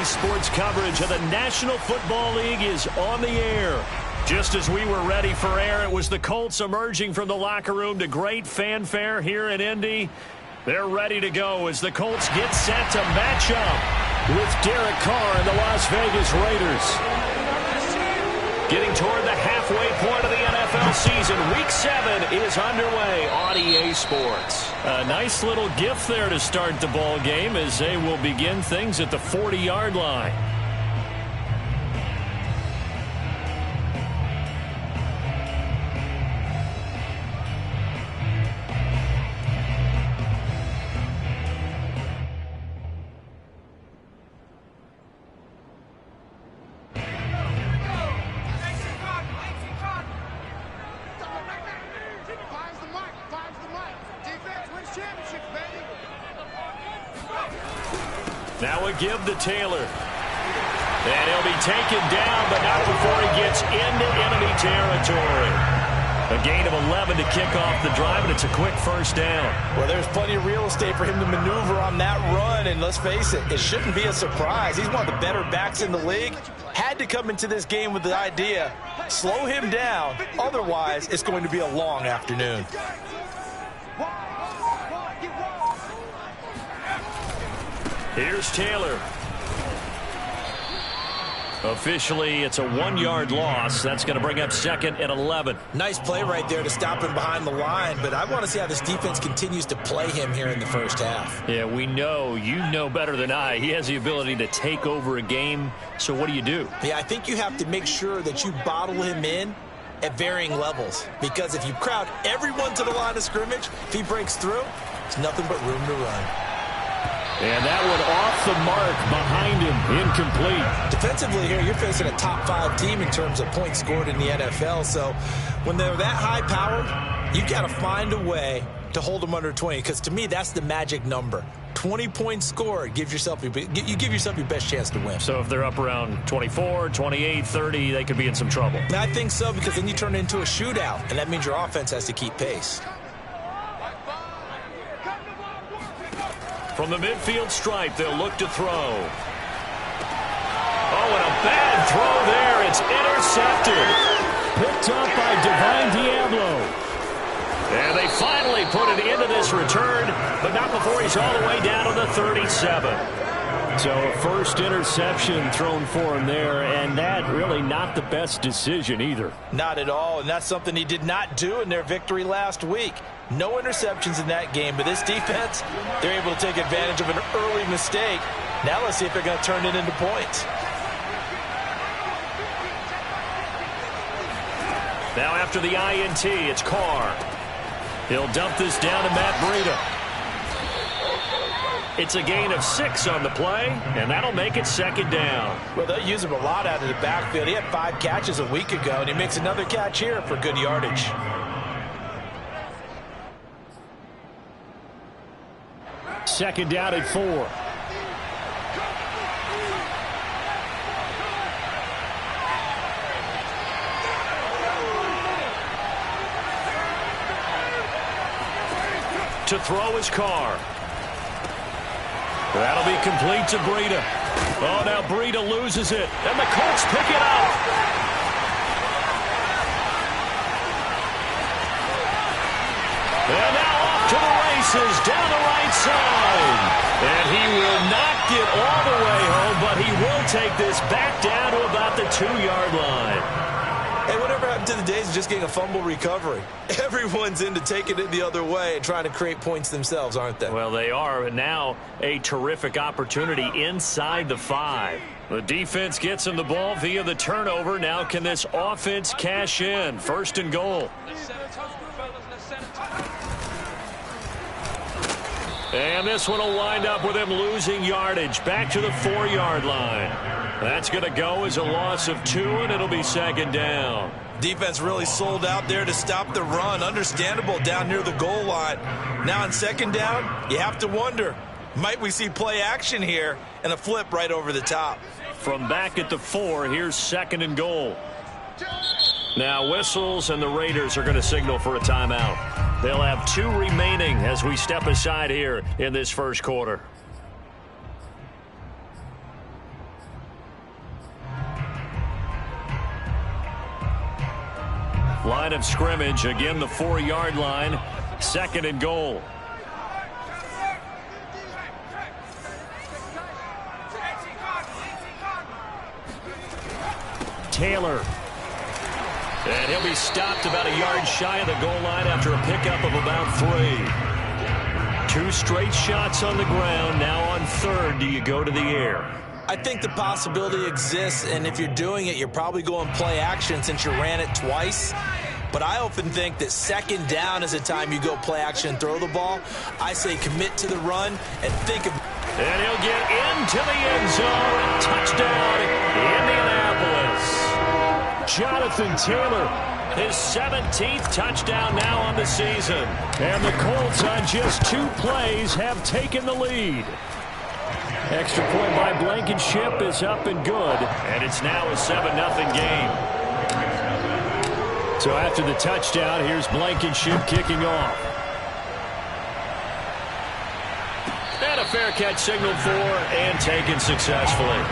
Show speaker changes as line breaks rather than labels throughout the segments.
Saturday sports coverage of the National Football League is on the air. Just as we were ready for air, it was the Colts emerging from the locker room to great fanfare here in Indy. They're ready to go as the Colts get set to match up with Derek Carr and the Las Vegas Raiders. Getting toward the halfway point of the NFL season. Week 7 is underway on EA Sports. A nice little gift there to start the ball game as they will begin things at the 40-yard line. Now a give to Taylor. And he'll be taken down, but not before he gets into enemy territory. A gain of 11 to kick off the drive, and it's a quick first down.
Well, there's plenty of real estate for him to maneuver on that run, and let's face it, it shouldn't be a surprise. He's one of the better backs in the league. Had to come into this game with the idea, slow him down, otherwise it's going to be a long afternoon.
Here's Taylor. Officially, it's a 1-yard loss. That's going to bring up second and 11.
Nice play right there to stop him behind the line, but I want to see how this defense continues to play him here in the first half.
Yeah, we know. You know better than I. He has the ability to take over a game, so what do you do?
Yeah, I think you have to make sure that you bottle him in at varying levels, because if you crowd everyone to the line of scrimmage, if he breaks through, it's nothing but room to run.
And that one off the mark behind him, incomplete.
Defensively here, you're facing a top 5 team in terms of points scored in the NFL. So when they're that high-powered, you got to find a way to hold them under 20. Because to me, that's the magic number. 20 points scored, you give yourself your best chance to win.
So if they're up around 24, 28, 30, they could be in some trouble.
And I think so, because then you turn it into a shootout, and that means your offense has to keep pace.
From the midfield stripe, they'll look to throw. Oh, and a bad throw there. It's intercepted. Picked up by Divine Diablo. And they finally put it into this return, but not before he's all the way down to the 37. So a first interception thrown for him there, and that really not the best decision either.
Not at all, and that's something he did not do in their victory last week. No interceptions in that game, but this defense, they're able to take advantage of an early mistake. Now let's see if they're going to turn it into points.
Now after the INT, it's Carr. He'll dump this down to Matt Breida. It's a gain of 6 on the play, and that'll make it second down.
Well, they'll use him a lot out of the backfield. He had 5 catches a week ago, and he makes another catch here for good yardage.
Second down at 4. To throw his Carr. That'll be complete to Breida. Oh, now Breida loses it, and the Colts pick it up. And now off to the races down the right side. And he will not get all the way home, but he will take this back down to about the 2-yard line.
Hey, whatever happened to the days of just getting a fumble recovery? Everyone's into taking it the other way and trying to create points themselves, aren't they?
Well, they are, and now a terrific opportunity inside the 5. The defense gets him the ball via the turnover. Now can this offense cash in? First and goal. And this one will wind up with him losing yardage back to the 4-yard line. That's going to go as a loss of 2, and it'll be second down.
Defense really sold out there to stop the run. Understandable down near the goal line. Now on second down, you have to wonder, might we see play action here and a flip right over the top?
From back at the 4, here's second and goal. Now whistles, and the Raiders are going to signal for a timeout. They'll have 2 remaining as we step aside here in this first quarter. Line of scrimmage, again the 4-yard line. 2nd and goal. Taylor. And he'll be stopped about a yard shy of the goal line after a pickup of about 3. 2 straight shots on the ground. Now on 3rd, do you go to the air?
I think the possibility exists, and if you're doing it, you're probably going play action since you ran it twice. But I often think that 2nd down is the time you go play action and throw the ball. I say commit to the run and think of...
And he'll get into the end zone. Touchdown, Indianapolis. Jonathan Taylor, his 17th touchdown now on the season. And the Colts on just 2 plays have taken the lead. Extra point by Blankenship is up and good. And it's now a 7-0 game. So after the touchdown, here's Blankenship kicking off. And a fair catch signaled for and taken successfully.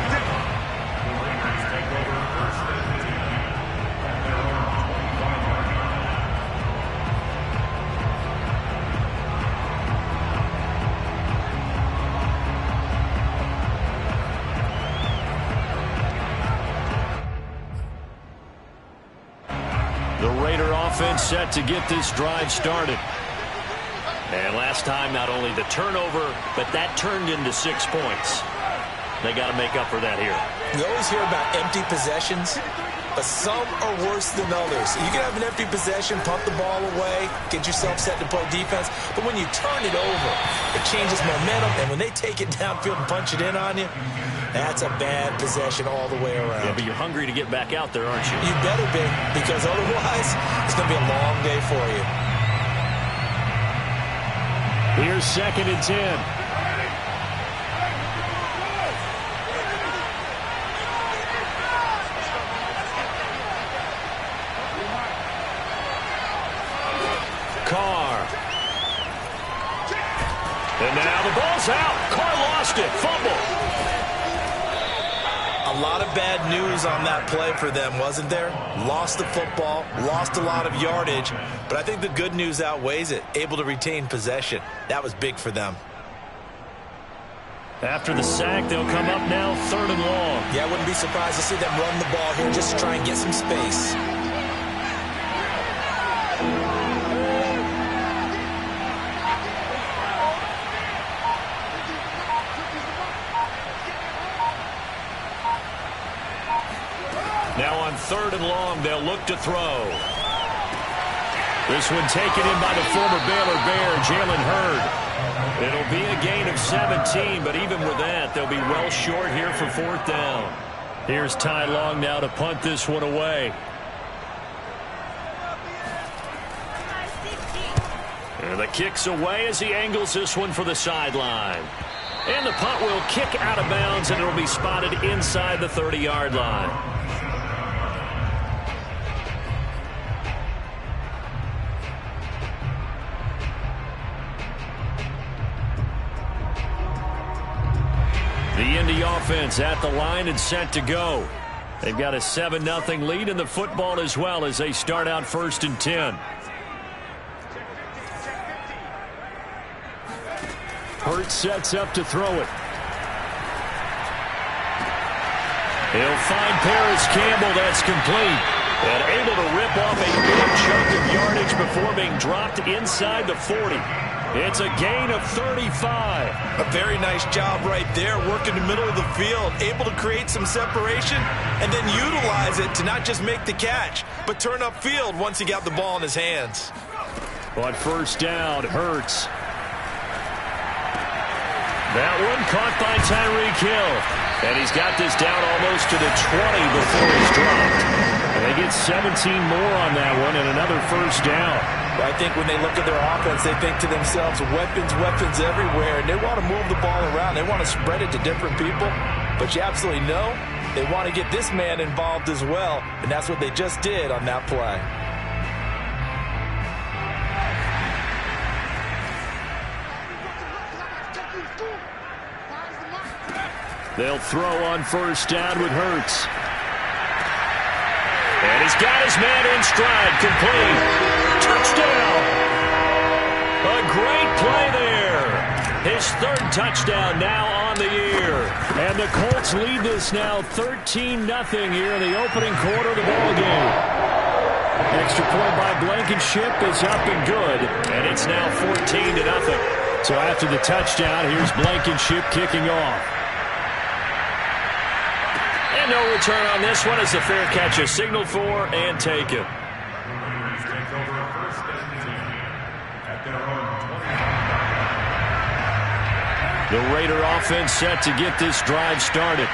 Offense set to get this drive started. And last time, not only the turnover, but that turned into 6 points. They got to make up for that here.
You always hear about empty possessions, but some are worse than others. You can have an empty possession, pump the ball away, get yourself set to play defense, but when you turn it over, it changes momentum, and when they take it downfield and punch it in on you, that's a bad possession all the way around.
Yeah, but you're hungry to get back out there, aren't you?
You better be, because otherwise it's going to be a long day for you.
Here's 2nd and 10. Carr. And now the ball's out. Carr lost it. Fumble.
A lot of bad news on that play for them, wasn't there? Lost the football, lost a lot of yardage, but I think the good news outweighs it. Able to retain possession. That was big for them.
After the sack, they'll come up now 3rd and long.
Yeah, I wouldn't be surprised to see them run the ball here just to try and get some space.
Now on 3rd and long, they'll look to throw. This one taken in by the former Baylor Bear, Jalen Hurd. It'll be a gain of 17, but even with that, they'll be well short here for 4th down. Here's Ty Long now to punt this one away. And the kick's away as he angles this one for the sideline. And the punt will kick out of bounds, and it'll be spotted inside the 30-yard line. The Indy offense at the line and set to go. They've got a 7-0 lead in the football as well as they start out 1st and 10. Hurts sets up to throw it. He'll find Paris Campbell. That's complete. And able to rip off a big chunk of yardage before being dropped inside the 40. It's a gain of 35.
A very nice job right there, working the middle of the field, able to create some separation and then utilize it to not just make the catch, but turn upfield once he got the ball in his hands.
On 1st down, Hurts. That one caught by Tyreek Hill. And he's got this down almost to the 20 before he's dropped. And they get 17 more on that one and another 1st down.
I think when they look at their offense, they think to themselves, weapons, weapons everywhere, and they want to move the ball around. They want to spread it to different people, but you absolutely know they want to get this man involved as well, and that's what they just did on that play.
They'll throw on 1st down with Hurts. And And he's got his man in stride, complete. Touchdown! A great play there. His third touchdown now on the year. And the Colts lead this now 13-0 here in the opening quarter of the ballgame. Extra point by Blankenship is up and good. And it's now 14-0. So after the touchdown, here's Blankenship kicking off. And no return on this one as the fair catch is signaled for and taken. The Raider offense set to get this drive started.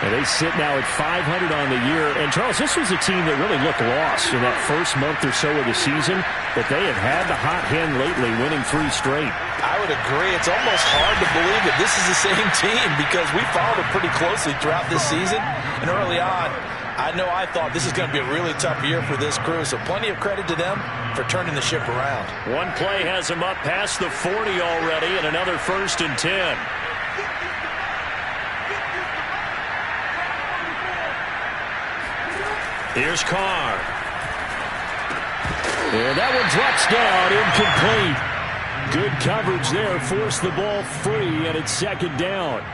And they sit now at 500 on the year. And, Charles, this was a team that really looked lost in that first month or so of the season. But they have had the hot hand lately, winning 3 straight.
I would agree. It's almost hard to believe that this is the same team because we followed them pretty closely throughout this season. And early on, I know I thought this is going to be a really tough year for this crew. So plenty of credit to them for turning the ship around.
One play has them up past the 40 already and another 1st and 10. Here's Carr. And that one drops down, incomplete. Good coverage there, forced the ball free, and it's 2nd down.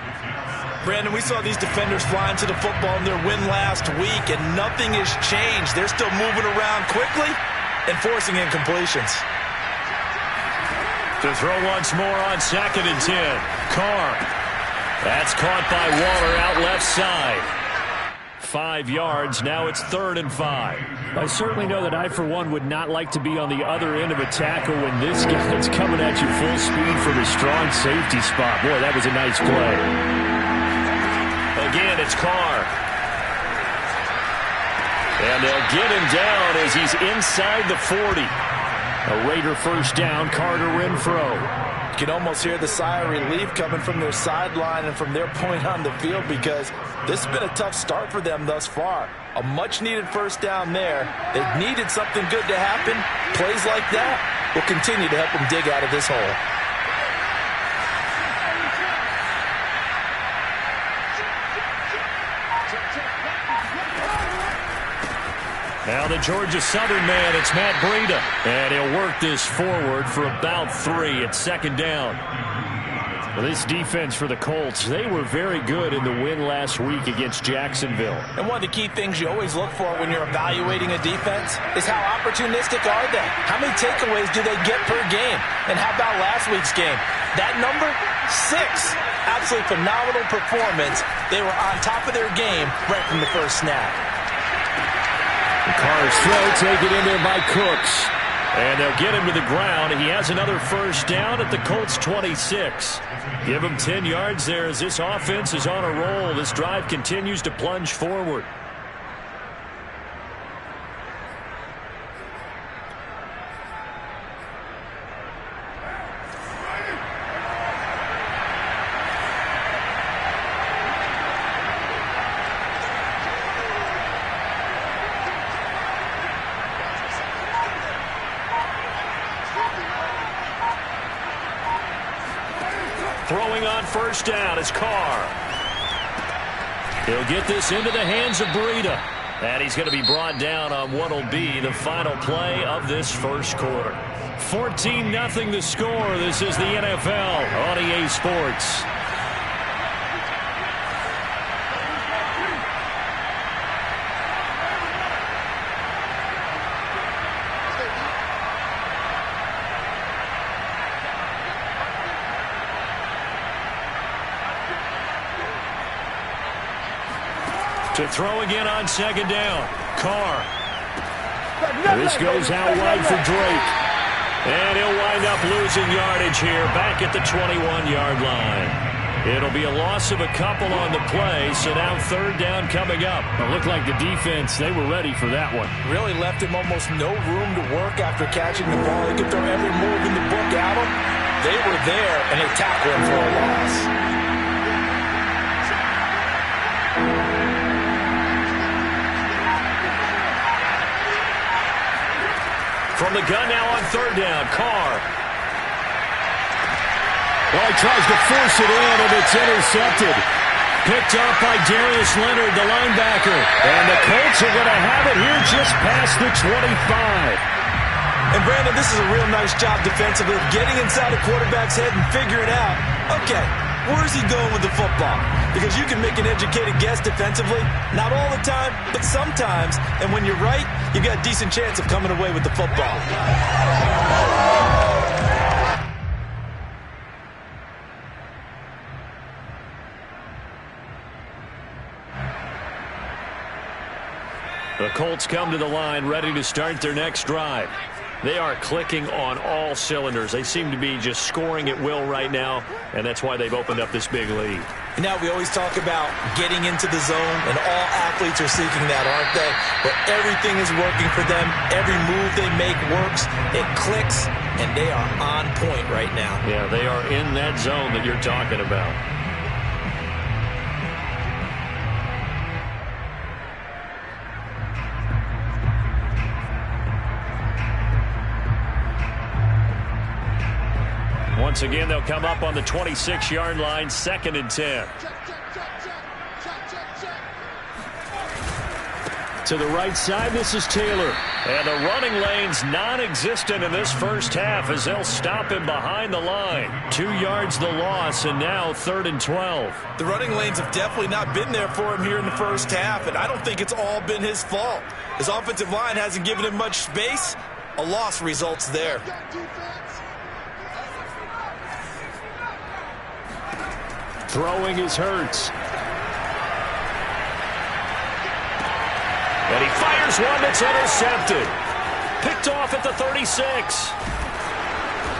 Brandon, we saw these defenders flying to the football in their win last week, and nothing has changed. They're still moving around quickly and forcing incompletions.
To throw once more on 2nd and 10. Carr. That's caught by Waller out left side. 5 yards. Now it's 3rd and 5. I certainly know that I, for one, would not like to be on the other end of a tackle when this guy's coming at you full speed from a strong safety spot. Boy, that was a nice play. Again, it's Carr. And they'll get him down as he's inside the 40. A Raider 1st down, Carter Renfro.
You can almost hear the sigh of relief coming from their sideline and from their point on the field because this has been a tough start for them thus far. A much-needed 1st down there. They've needed something good to happen. Plays like that will continue to help them dig out of this hole.
Now the Georgia Southern man, it's Matt Breida. And he'll work this forward for about 3 at 2nd down. Well, this defense for the Colts, they were very good in the win last week against Jacksonville.
And one of the key things you always look for when you're evaluating a defense is how opportunistic are they? How many takeaways do they get per game? And how about last week's game? That number, 6. Absolutely phenomenal performance. They were on top of their game right from the first snap.
Carr's throw taken in there by Cooks. And they'll get him to the ground. He has another 1st down at the Colts 26. Give him 10 yards there as this offense is on a roll. This drive continues to plunge forward. Throwing on 1st down is Carr. He'll get this into the hands of Breida. And he's going to be brought down on what will be the final play of this 1st quarter. 14-0 the score. This is the NFL on EA Sports. To throw again on 2nd down. Carr. This goes out wide for Drake. And he'll wind up losing yardage here back at the 21-yard line. It'll be a loss of a couple on the play, so now 3rd down coming up. It looked like the defense, they were ready for that one.
Really left him almost no room to work after catching the ball. He could throw every move in the book at him. They were there, and they tackled him for a loss.
From the gun now on 3rd down, Carr. Well, he tries to force it in, and it's intercepted. Picked off by Darius Leonard, the linebacker. And the Colts are going to have it here just past the 25.
And Brandon, this is a real nice job defensively of getting inside a quarterback's head and figuring out, okay, where's he going with the football? Because you can make an educated guess defensively, not all the time, but sometimes. And when you're right, you got a decent chance of coming away with the football.
The Colts come to the line ready to start their next drive. They are clicking on all cylinders. They seem to be just scoring at will right now, and that's why they've opened up this big lead.
Now, we always talk about getting into the zone, and all athletes are seeking that, aren't they? But everything is working for them. Every move they make works. It clicks, and they are on point right now.
Yeah, they are in that zone that you're talking about. Once again, they'll come up on the 26-yard line, 2nd and 10. To the right side, this is Taylor. And the running lane's non-existent in this first half as they'll stop him behind the line. 2 yards the loss, and now 3rd and 12.
The running lanes have definitely not been there for him here in the first half, and I don't think it's all been his fault. His offensive line hasn't given him much space. A loss results there.
Throwing is Hurts. And he fires one that's intercepted. Picked off at the 36.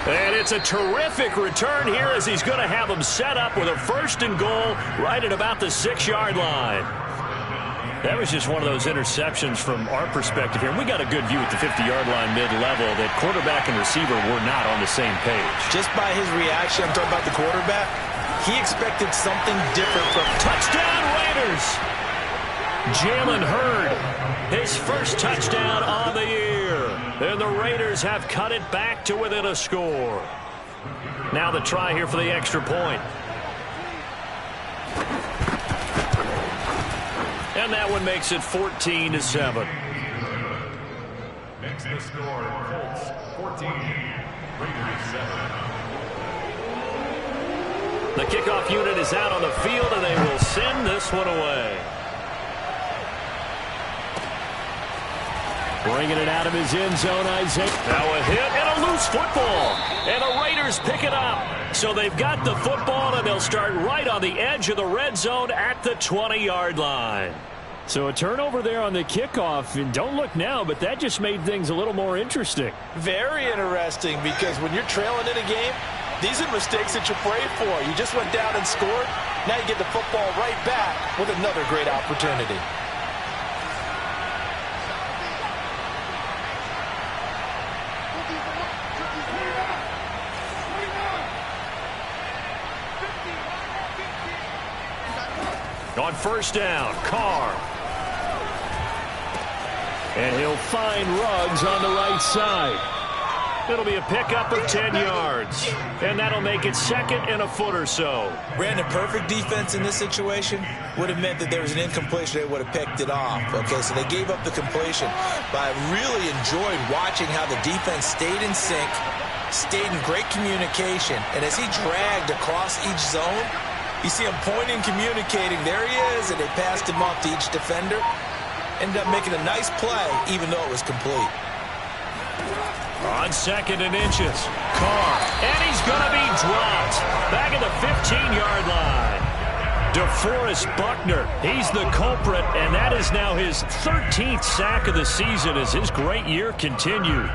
And it's a terrific return here as he's going to have them set up with a 1st and goal right at about the 6-yard line. That was just one of those interceptions from our perspective here. And we got a good view at the 50-yard line mid-level that quarterback and receiver were not on the same page.
Just by his reaction, I'm talking about the quarterback, he expected something different from
touchdown Raiders. Jalen Hurd, his first touchdown on the year. And the Raiders have cut it back to within a score. Now the try here for the extra point. And that one makes it 14-7.
Next to score, Colts 14, Raiders 7.
The kickoff unit is out on the field, and they will send this one away. Bringing it out of his end zone, Isaiah. Now a hit and a loose football. And the Raiders pick it up. So they've got the football, and they'll start right on the edge of the red zone at the 20-yard line. So a turnover there on the kickoff, and don't look now, but that just made things a little more interesting.
Very interesting, because when you're trailing in a game, these are mistakes that you pray for. You just went down and scored. Now you get the football right back with another great opportunity.
On 1st down, Carr. And he'll find Ruggs on the right side. It'll be a pickup of 10 yards. And that'll make it 2nd and a foot or so.
Brandon, perfect defense in this situation would have meant that there was an incompletion. They would have picked it off. Okay, so they gave up the completion. But I really enjoyed watching how the defense stayed in sync, stayed in great communication. And as he dragged across each zone, you see him pointing, communicating. There he is, and they passed him off to each defender. Ended up making a nice play, even though it was complete.
On 2nd and inches, Carr, and he's going to be dropped back at the 15-yard line. DeForest Buckner, he's the culprit, and that is now his 13th sack of the season as his great year continues.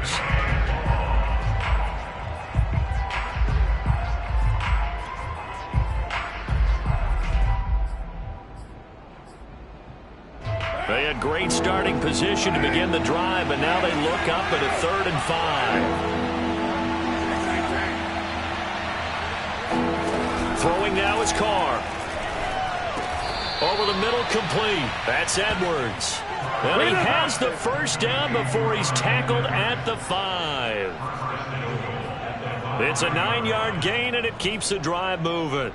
They had great starting position to begin the drive, but now they look up at a 3rd and 5. Throwing now is Carr. Over the middle, complete. That's Edwards. And he has the 1st down before he's tackled at the 5. It's a 9-yard gain, and it keeps the drive moving.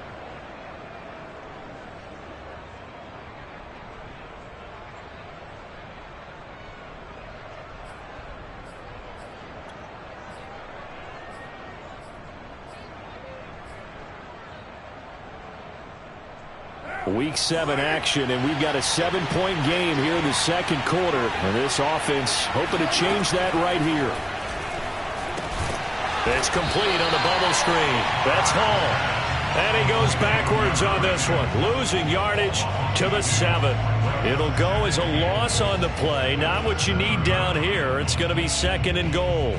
Week 7 action, and we've got a 7-point game here in the second quarter. And this offense hoping to change that right here. It's complete on the bubble screen. That's Hall. And he goes backwards on this one, losing yardage to the 7. It'll go as a loss on the play. Not what you need down here. It's going to be 2nd and goal.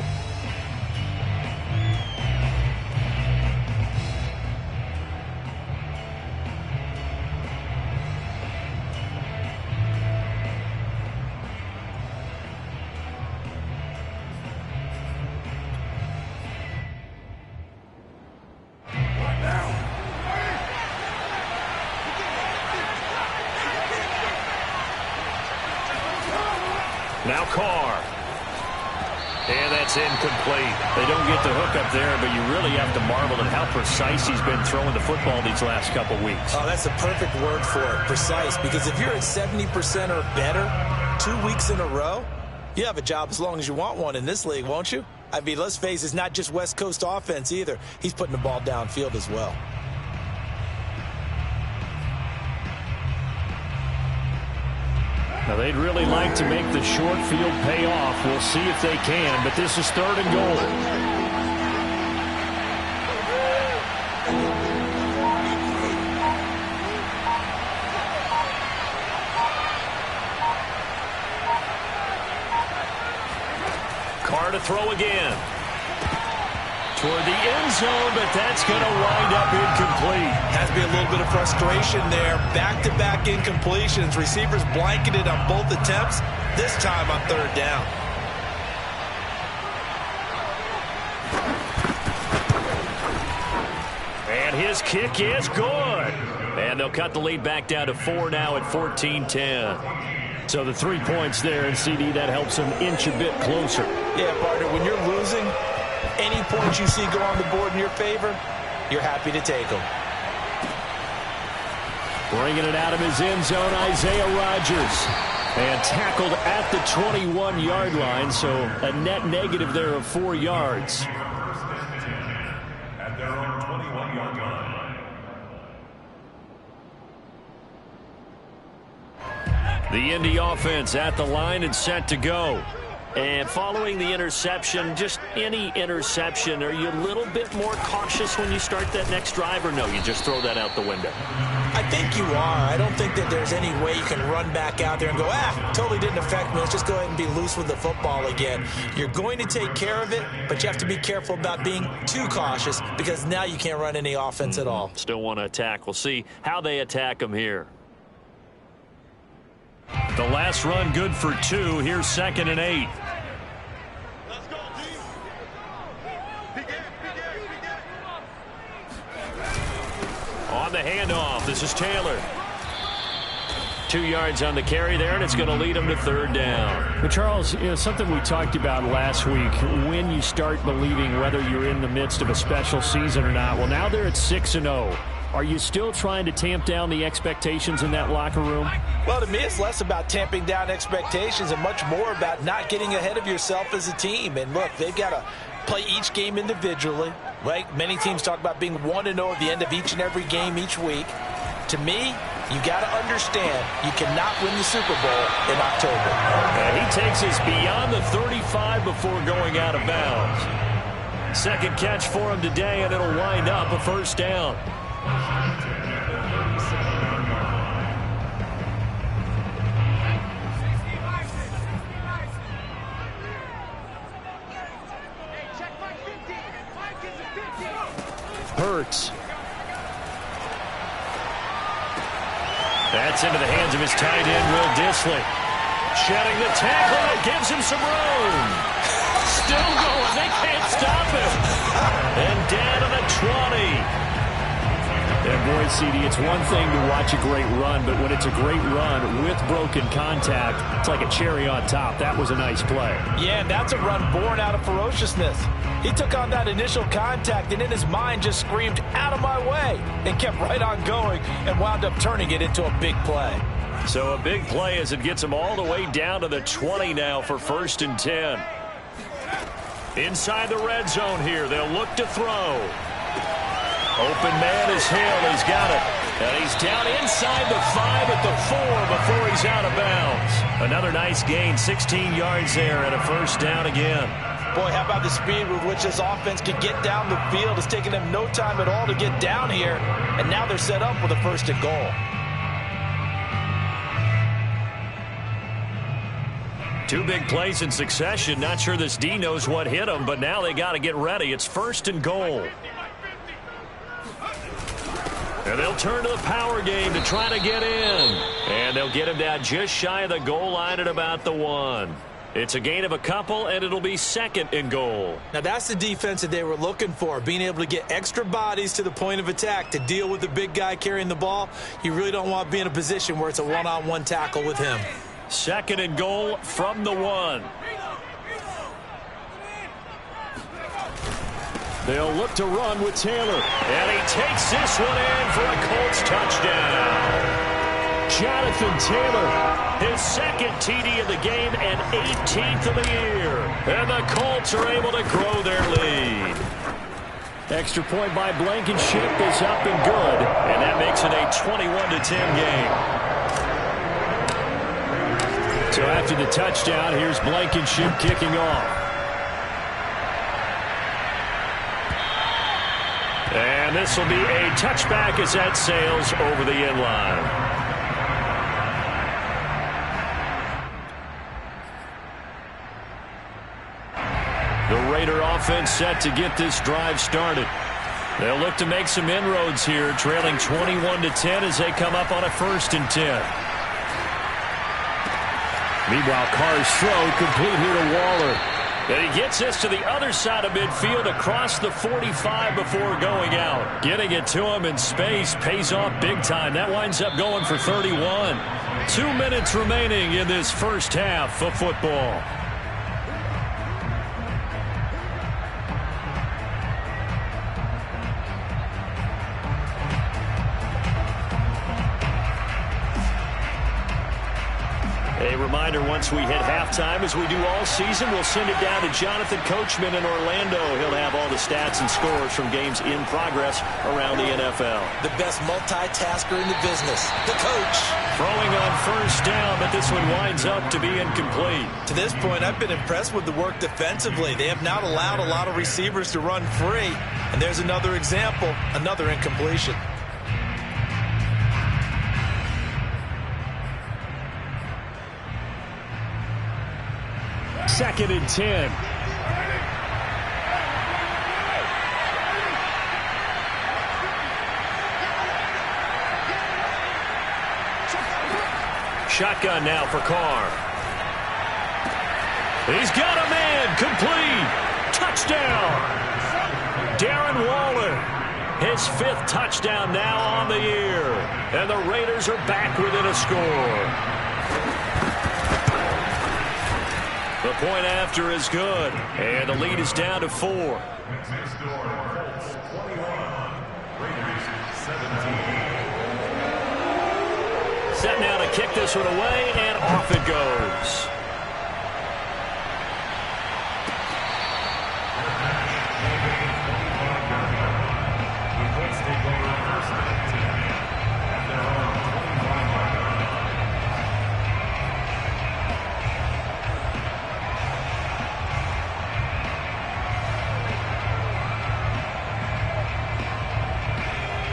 Now Carr. And that's incomplete. They don't get the hook up there, but you really have to marvel at how precise he's been throwing the football these last couple weeks.
Oh, that's the perfect word for it, precise. Because if you're at 70% or better 2 weeks in a row, you have a job as long as you want one in this league, won't you? I mean, let's face it, it's not just West Coast offense either. He's putting the ball downfield as well.
Now, they'd really like to make the short field pay off. We'll see if they can, but this is 3rd and goal. Carr to throw again. Toward the end zone, but that's going to wind up incomplete.
Has to be a little bit of frustration there. Back-to-back incompletions. Receivers blanketed on both attempts, this time on 3rd down.
And his kick is good. And they'll cut the lead back down to 4 now at 14-10. So the 3 points there, and CD, that helps them inch a bit closer.
Yeah, partner, when you're losing, any points you see go on the board in your favor, you're happy to take them.
Bringing it out of his end zone, Isaiah Rodgers. And tackled at the 21-yard line, so a net negative there of 4 yards.
At their own 21-yard line.
The Indy offense at the line and set to go. And following the interception, just any interception, are you a little bit more cautious when you start that next drive, or no, you just throw that out the window?
I think you are. I don't think that there's any way you can run back out there and go, totally didn't affect me. Let's just go ahead and be loose with the football again. You're going to take care of it, but you have to be careful about being too cautious because now you can't run any offense at all.
Still want to attack. We'll see how they attack them here. The last run good for 2. Here's 2nd and 8. On the handoff, this is Taylor. 2 yards on the carry there, and it's going to lead him to 3rd down. But Charles, something we talked about last week, when you start believing whether you're in the midst of a special season or not. Well, now they're at 6-0. Are you still trying to tamp down the expectations in that locker room?
Well, to me, it's less about tamping down expectations and much more about not getting ahead of yourself as a team. And look, they've got to play each game individually, right? Many teams talk about being 1-0 at the end of each and every game each week. To me, you got to understand you cannot win the Super Bowl in October.
He takes us beyond the 35 before going out of bounds. Second catch for him today, and it'll wind up a 1st down. Hurts. That's into the hands of his tight end, Will Dissly. Shedding the tackle, and it gives him some room. Still going. They can't stop him. And down to the 20. And boy, CD, it's one thing to watch a great run, but when it's a great run with broken contact, it's like a cherry on top. That was a nice play.
Yeah, and that's a run born out of ferociousness. He took on that initial contact and in his mind just screamed, "Out of my way," and kept right on going and wound up turning it into a big play.
So a big play as it gets him all the way down to the 20 now for 1st and 10. Inside the red zone here, they'll look to throw. Open man is Hill. He's got it. And he's down inside the 5 at the 4 before he's out of bounds. Another nice gain, 16 yards there and a first down again.
Boy, how about the speed with which this offense can get down the field? It's taken them no time at all to get down here. And now they're set up with a first and goal.
Two big plays in succession. Not sure this D knows what hit him, but now they got to get ready. It's first and goal. And they'll turn to the power game to try to get in. And they'll get him down just shy of the goal line at about the 1. It's a gain of a couple, and it'll be second and goal.
Now, that's the defense that they were looking for, being able to get extra bodies to the point of attack to deal with the big guy carrying the ball. You really don't want to be in a position where it's a one-on-one tackle with him.
Second and goal from the 1. They'll look to run with Taylor. And he takes this one in for a Colts touchdown. Jonathan Taylor, his second TD of the game and 18th of the year. And the Colts are able to grow their lead. Extra point by Blankenship is up and good. And that makes it a 21-10 game. So after the touchdown, here's Blankenship kicking off. And this will be a touchback as that sails over the end line. The Raider offense set to get this drive started. They'll look to make some inroads here, trailing 21-10 as they come up on a 1st and 10. Meanwhile, Carr's throw complete here to Waller. And he gets this to the other side of midfield across the 45 before going out. Getting it to him in space pays off big time. That winds up going for 31. 2 minutes remaining in this first half of football. A reminder, once we hit halftime, as we do all season, we'll send it down to Jonathan Coachman in Orlando. He'll have all the stats and scores from games in progress around the NFL.
The best multitasker in the business, the coach.
Throwing on first down, but this one winds up to be incomplete.
To this point, I've been impressed with the work defensively. They have not allowed a lot of receivers to run free. And there's another example, another incompletion.
Second and 10. Shotgun now for Carr. He's got a man. Complete. Touchdown. Darren Waller. His 5th touchdown now on the year. And the Raiders are back within a score. The point after is good, and the lead is down to 4.
Next score, Colts 21, Raiders 17.
Set now to kick this one away, and off it goes.
The Colts take over first and 10 at their own 25-yard line.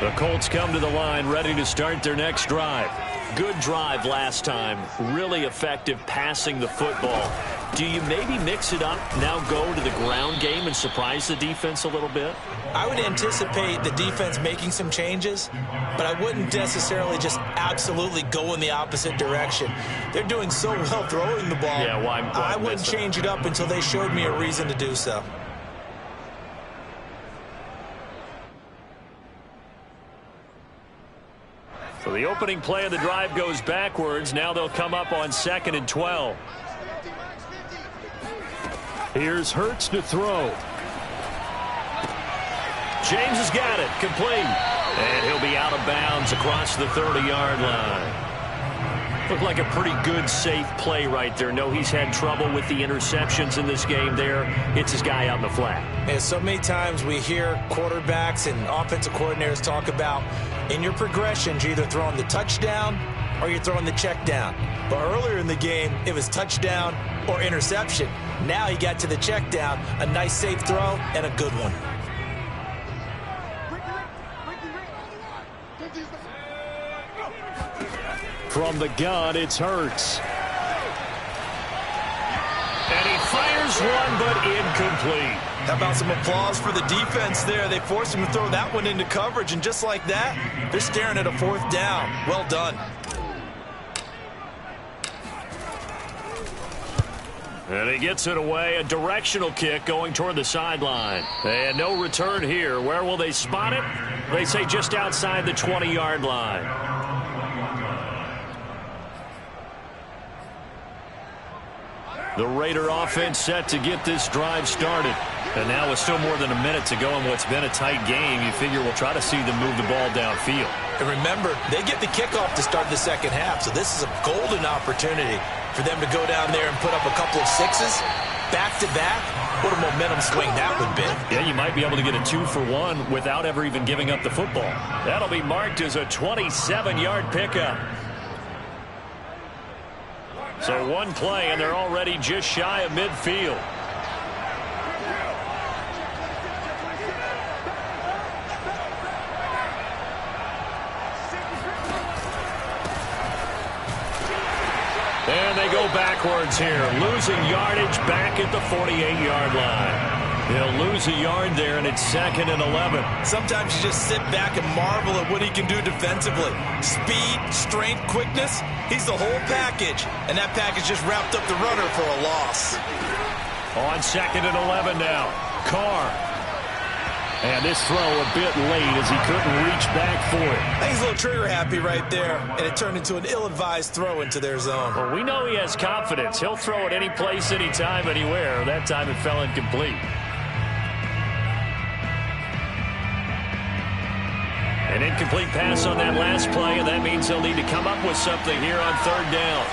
The Colts come to the line ready to start their next drive. Good drive last time. Really effective passing the football. Do you maybe mix it up, now go to the ground game and surprise the defense a little bit?
I would anticipate the defense making some changes, but I wouldn't necessarily just absolutely go in the opposite direction. They're doing so well throwing the ball.
Yeah, why
I wouldn't change it up until they showed me a reason to do so.
So the opening play of the drive goes backwards. Now they'll come up on 2nd and 12. Here's Hurts to throw. James has got it. Complete. And he'll be out of bounds across the 30-yard line. Looked like a pretty good, safe play right there. No, he's had trouble with the interceptions in this game there. It's his guy out in the flat.
And so many times we hear quarterbacks and offensive coordinators talk about in your progressions, you're either throwing the touchdown or you're throwing the check down. But earlier in the game, it was touchdown or interception. Now he got to the check down, a nice safe throw, and a good one.
From the gun, it's Hurts. And he fires one, but incomplete.
How about some applause for the defense there? They forced him to throw that one into coverage, and just like that, they're staring at a 4th down. Well done.
And he gets it away, a directional kick going toward the sideline. And no return here. Where will they spot it? They say just outside the 20-yard line. The Raider offense set to get this drive started. And now with still more than a minute to go in what's been a tight game, you figure we'll try to see them move the ball downfield.
And remember, they get the kickoff to start the second half, so this is a golden opportunity for them to go down there and put up a couple of sixes back-to-back. What a momentum swing that would be.
Yeah, you might be able to get a 2-for-1 without ever even giving up the football. That'll be marked as a 27-yard pickup. So one play, and they're already just shy of midfield. And they go backwards here, losing yardage back at the 48-yard line. They'll lose a yard there, and it's 2nd and 11.
Sometimes you just sit back and marvel at what he can do defensively. Speed, strength, quickness, he's the whole package. And that package just wrapped up the runner for a loss.
On 2nd and 11 now, Carr. And this throw a bit late as he couldn't reach back for it.
I think he's a little trigger happy right there, and it turned into an ill-advised throw into their zone.
Well, we know he has confidence. He'll throw it any place, anytime, anywhere. That time it fell incomplete. An incomplete pass on that last play, and that means they'll need to come up with something here on 3rd down.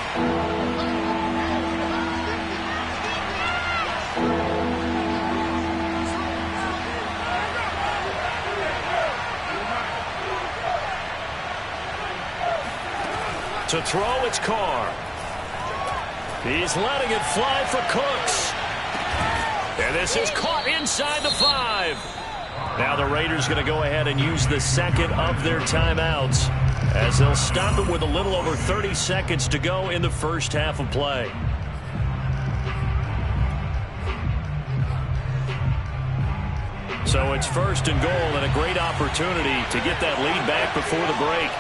To throw, it's Carr. He's letting it fly for Cooks. And this is caught inside the 5. Now the Raiders going to go ahead and use the second of their timeouts as they'll stop it with a little over 30 seconds to go in the first half of play. So it's 1st and goal and a great opportunity to get that lead back before the break.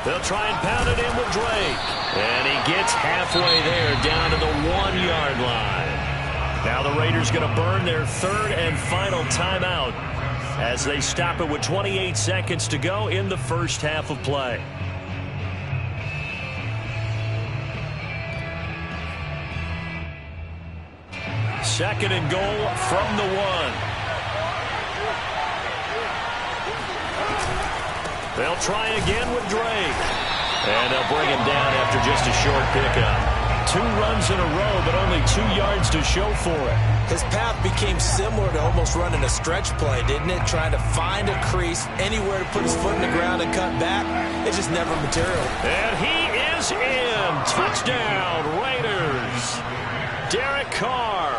They'll try and pound it in with Drake. And he gets halfway there down to the 1-yard line. Now the Raiders going to burn their 3rd and final timeout as they stop it with 28 seconds to go in the first half of play. Second and goal from the 1. They'll try again with Drake. And they'll bring him down after just a short pickup. 2 runs in a row, but only 2 yards to show for it.
His path became similar to almost running a stretch play, didn't it? Trying to find a crease, anywhere to put his foot in the ground and cut back. It just never materialized.
And he is in. Touchdown, Raiders. Derek Carr,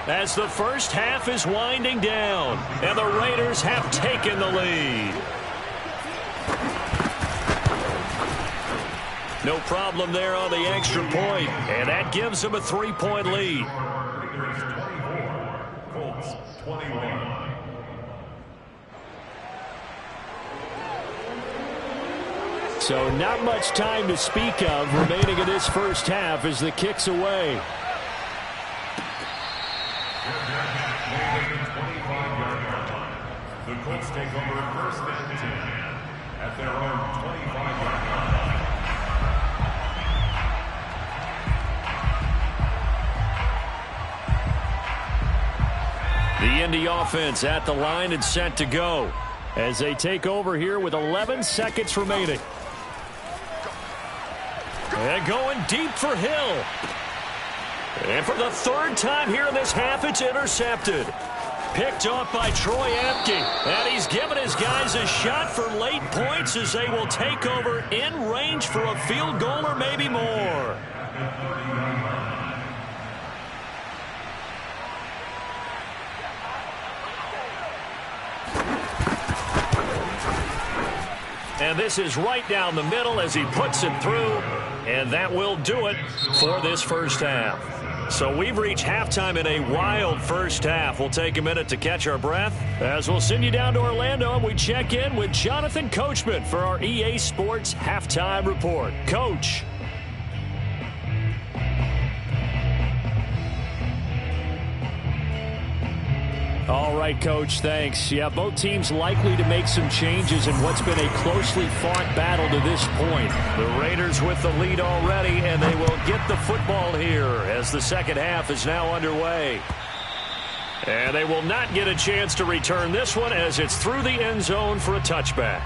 as the first half is winding down, and the Raiders have taken the lead. No problem there on the extra point, and that gives them a 3-point lead.
Raiders 24, Colts 21.
So not much time to speak of remaining in this first half as the kick's away.
The Colts take over 1st and 10 at their own 25-yard line.
The Indy offense at the line and set to go as they take over here with 11 seconds remaining. And going deep for Hill. And for the third time here in this half, it's intercepted. Picked off by Troy Apke. And he's given his guys a shot for late points as they will take over in range for a field goal or maybe more. And this is right down the middle as he puts it through. And that will do it for this first half. So we've reached halftime in a wild first half. We'll take a minute to catch our breath as we'll send you down to Orlando and we check in with Jonathan Coachman for our EA Sports Halftime Report. Coach. All right, Coach, thanks. Yeah, both teams likely to make some changes in what's been a closely fought battle to this point. The Raiders with the lead already, and they will get the football here as the second half is now underway. And they will not get a chance to return this one as it's through the end zone for a touchback.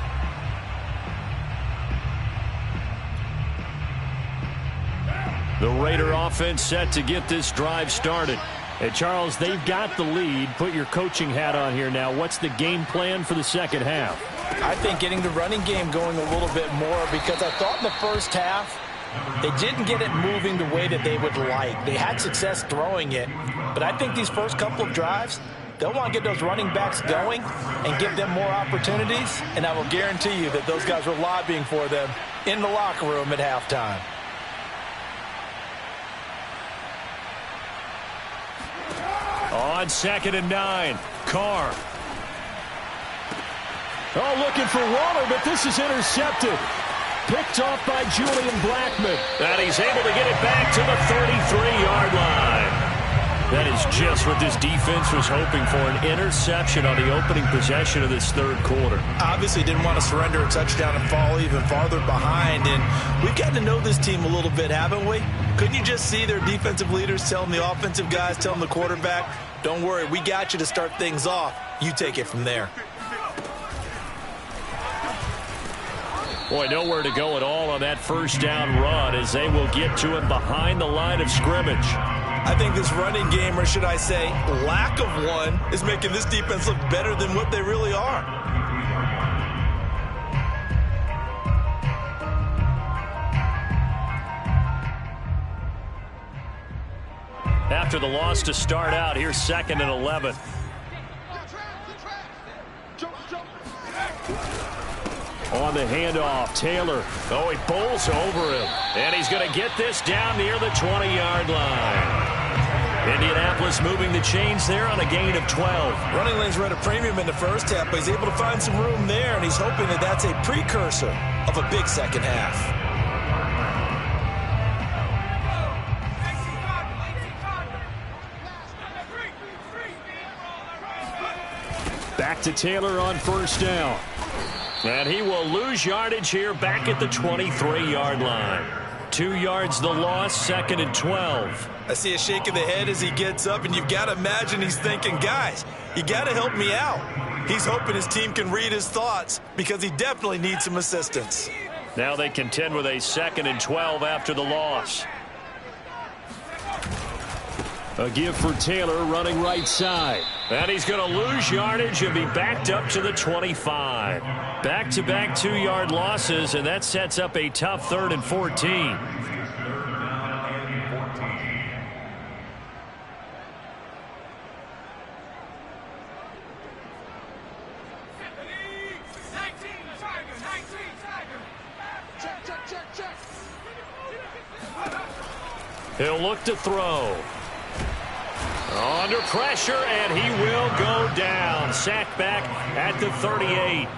The Raider offense set to get this drive started. Hey, Charles, they've got the lead. Put your coaching hat on here now. What's the game plan for the second half?
I think getting the running game going a little bit more because I thought in the first half they didn't get it moving the way that they would like. They had success throwing it, but I think these first couple of drives, they'll want to get those running backs going and give them more opportunities, and I will guarantee you that those guys were lobbying for them in the locker room at halftime.
On 2nd and 9, Carr. Oh, looking for Waller, but this is intercepted. Picked off by Julian Blackmon. And he's able to get it back to the 33-yard line. That is just what this defense was hoping for, an interception on the opening possession of this third quarter.
Obviously didn't want to surrender a touchdown and fall even farther behind. And we've gotten to know this team a little bit, haven't we? Couldn't you just see their defensive leaders telling the offensive guys, telling the quarterback, don't worry, we got you to start things off. You take it from there.
Boy, nowhere to go at all on that first down run as they will get to him behind the line of scrimmage.
I think this running game, or should I say lack of one, is making this defense look better than what they really are.
After the loss to start out, here's 2nd and 11. On the handoff, Taylor. Oh, he bowls over him. And he's going to get this down near the 20-yard line. Indianapolis moving the chains there on a gain of 12.
Running lanes were at a premium in the first half, but he's able to find some room there, and he's hoping that that's a precursor of a big second half.
Back to Taylor on first down. And he will lose yardage here back at the 23-yard line. 2 yards the loss, 2nd and 12.
I see a shake of the head as he gets up, and you've got to imagine he's thinking, guys, you got to help me out. He's hoping his team can read his thoughts because he definitely needs some assistance.
Now they contend with a 2nd and 12 after the loss. A give for Taylor running right side. And he's going to lose yardage and be backed up to the 25. Back-to-back 2-yard losses, and that sets up a tough 3rd and 14. He'll look to throw. Under pressure, and he will go down. Sacked back at the 38.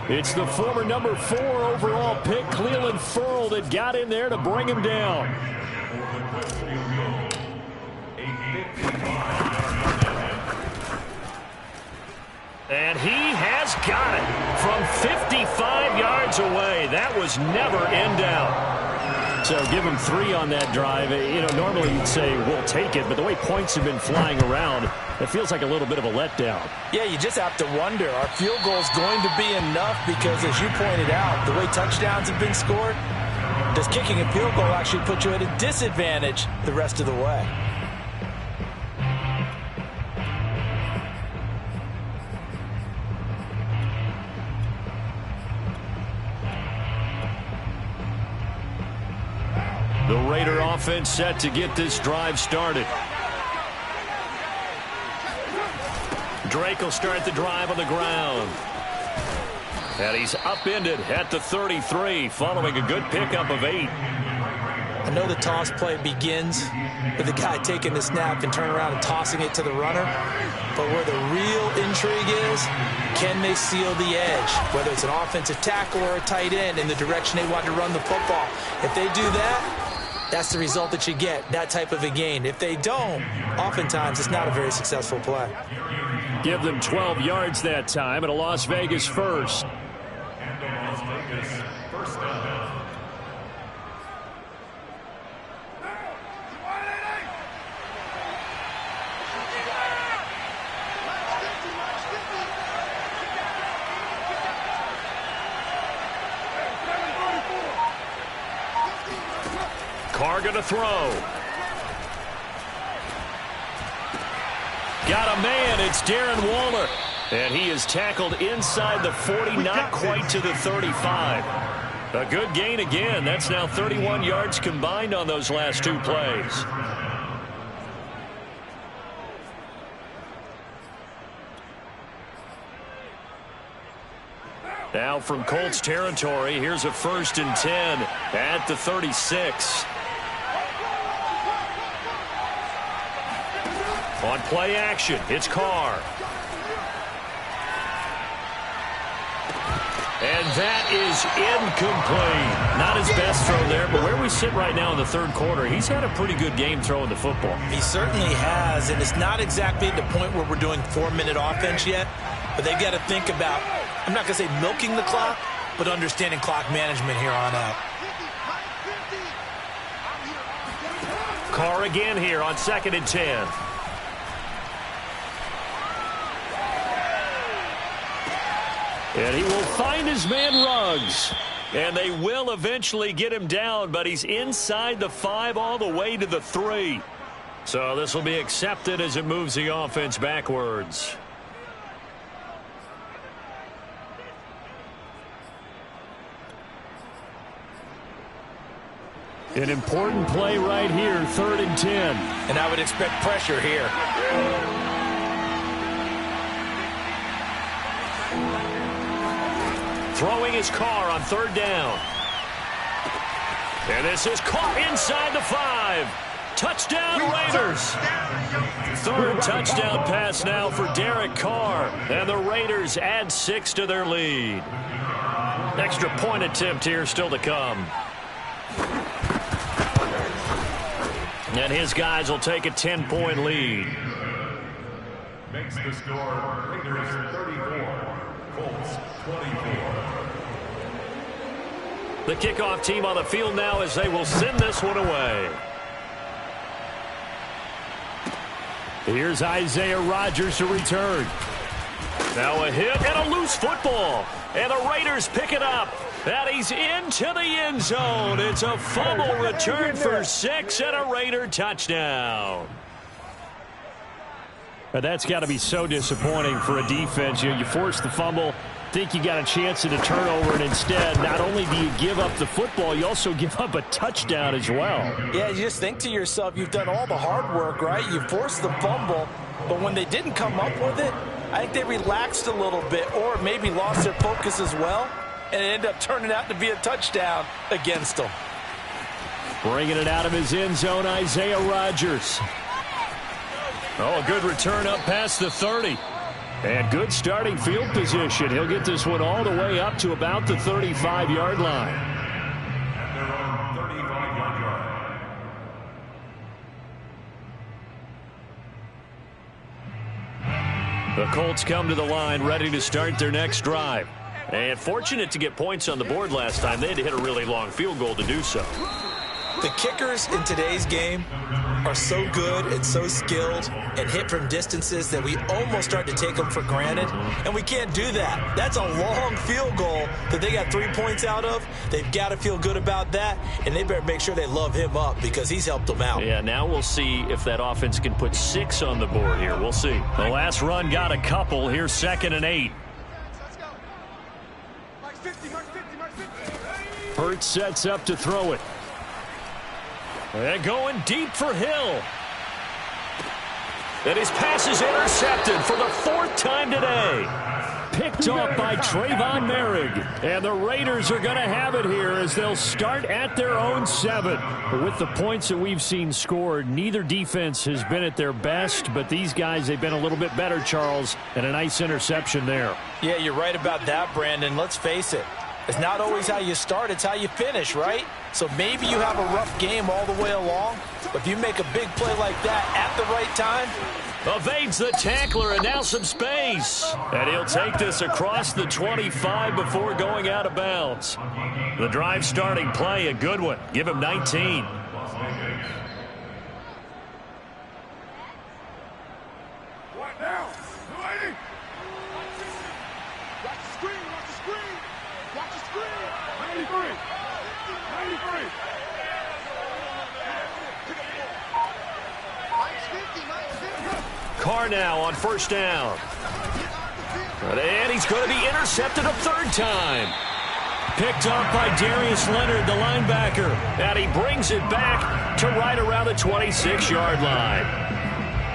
It's the former number 4 overall pick, Cleveland Ferrell, that got in there to bring him down. And he has got it from 55 yards away. That was never in doubt. So give them 3 on that drive. You know, normally you'd say we'll take it, but the way points have been flying around, it feels like a little bit of a letdown.
Yeah, you just have to wonder, are field goals going to be enough? Because as you pointed out, the way touchdowns have been scored, does kicking a field goal actually put you at a disadvantage the rest of the way?
The Raider offense set to get this drive started. Drake will start the drive on the ground. And he's upended at the 33, following a good pickup of 8.
I know the toss play begins with the guy taking the snap and turning around and tossing it to the runner. But where the real intrigue is, can they seal the edge? Whether it's an offensive tackle or a tight end in the direction they want to run the football. If they do that, that's the result that you get, that type of a gain. If they don't, oftentimes it's not a very successful play.
Give them 12 yards that time and a Las Vegas first.
And a Las Vegas first down.
Carr going to throw. Got a man. It's Darren Waller. And he is tackled inside the 40, not quite to the 35. A good gain again. That's now 31 yards combined on those last 2 plays. Now from Colts territory, here's a 1st and 10 at the 36. On play action, it's Carr. And that is incomplete. Not his best throw there, but where we sit right now in the 3rd quarter, he's had a pretty good game throwing the football.
He certainly has, and it's not exactly at the point where we're doing 4-minute offense yet, but they've got to think about, I'm not going to say milking the clock, but understanding clock management here on out.
Carr again here on 2nd and 10. And he will find his man Ruggs. And they will eventually get him down, but he's inside the 5 all the way to the 3. So this will be accepted as it moves the offense backwards. An important play right here, 3rd and 10.
And I would expect pressure here.
Throwing his Carr on 3rd down. And this is caught inside the 5. Touchdown Raiders. 3rd touchdown pass now for Derek Carr. And the Raiders add 6 to their lead. Extra point attempt here still to come. And his guys will take a 10-point lead.
Makes the score Raiders 34, Colts 24.
The kickoff team on the field now as they will send this one away. Here's Isaiah Rodgers to return. Now a hit and a loose football. And the Raiders pick it up. And he's into the end zone. It's a fumble return for 6 and a Raider touchdown. But that's got to be so disappointing for a defense. You force the fumble, think you got a chance at a turnover, and instead, not only do you give up the football, you also give up a touchdown as well.
Yeah, you just think to yourself, you've done all the hard work, right? You forced the fumble, but when they didn't come up with it, I think they relaxed a little bit or maybe lost their focus as well, and it ended up turning out to be a touchdown against them.
Bringing it out of his end zone, Isaiah Rodgers. Oh, a good return up past the 30. And good starting field position. He'll get this one all the way up to about the 35-yard line.
At their own 35-yard line.
The Colts come to the line ready to start their next drive. And fortunate to get points on the board last time. They had to hit a really long field goal to do so.
The kickers in today's game are so good and so skilled and hit from distances that we almost start to take them for granted, and we can't do that. That's a long field goal that they got 3 points out of. They've got to feel good about that, and they better make sure they love him up because he's helped them out.
Yeah, now we'll see if that offense can put 6 on the board here. We'll see. The last run got a couple. Here's 2nd and 8. Hurts sets up to throw it. And going deep for Hill. And his pass is intercepted for the 4th time today. Picked off by Trayvon Merrick. And the Raiders are going to have it here as they'll start at their own 7. But with the points that we've seen scored, neither defense has been at their best. But these guys, they've been a little bit better, Charles. And a nice interception there.
Yeah, you're right about that, Brandon. Let's face it. It's not always how you start, it's how you finish, right? So maybe you have a rough game all the way along, but if you make a big play like that at the right time.
Evades the tackler and now some space. And he'll take this across the 25 before going out of bounds. The drive starting play, a good one. Give him 19.
What now? Lady! Watch the screen! 93! 93!
Carr now on 1st down. And he's going to be intercepted a 3rd time. Picked up by Darius Leonard, the linebacker. And he brings it back to right around the 26-yard line.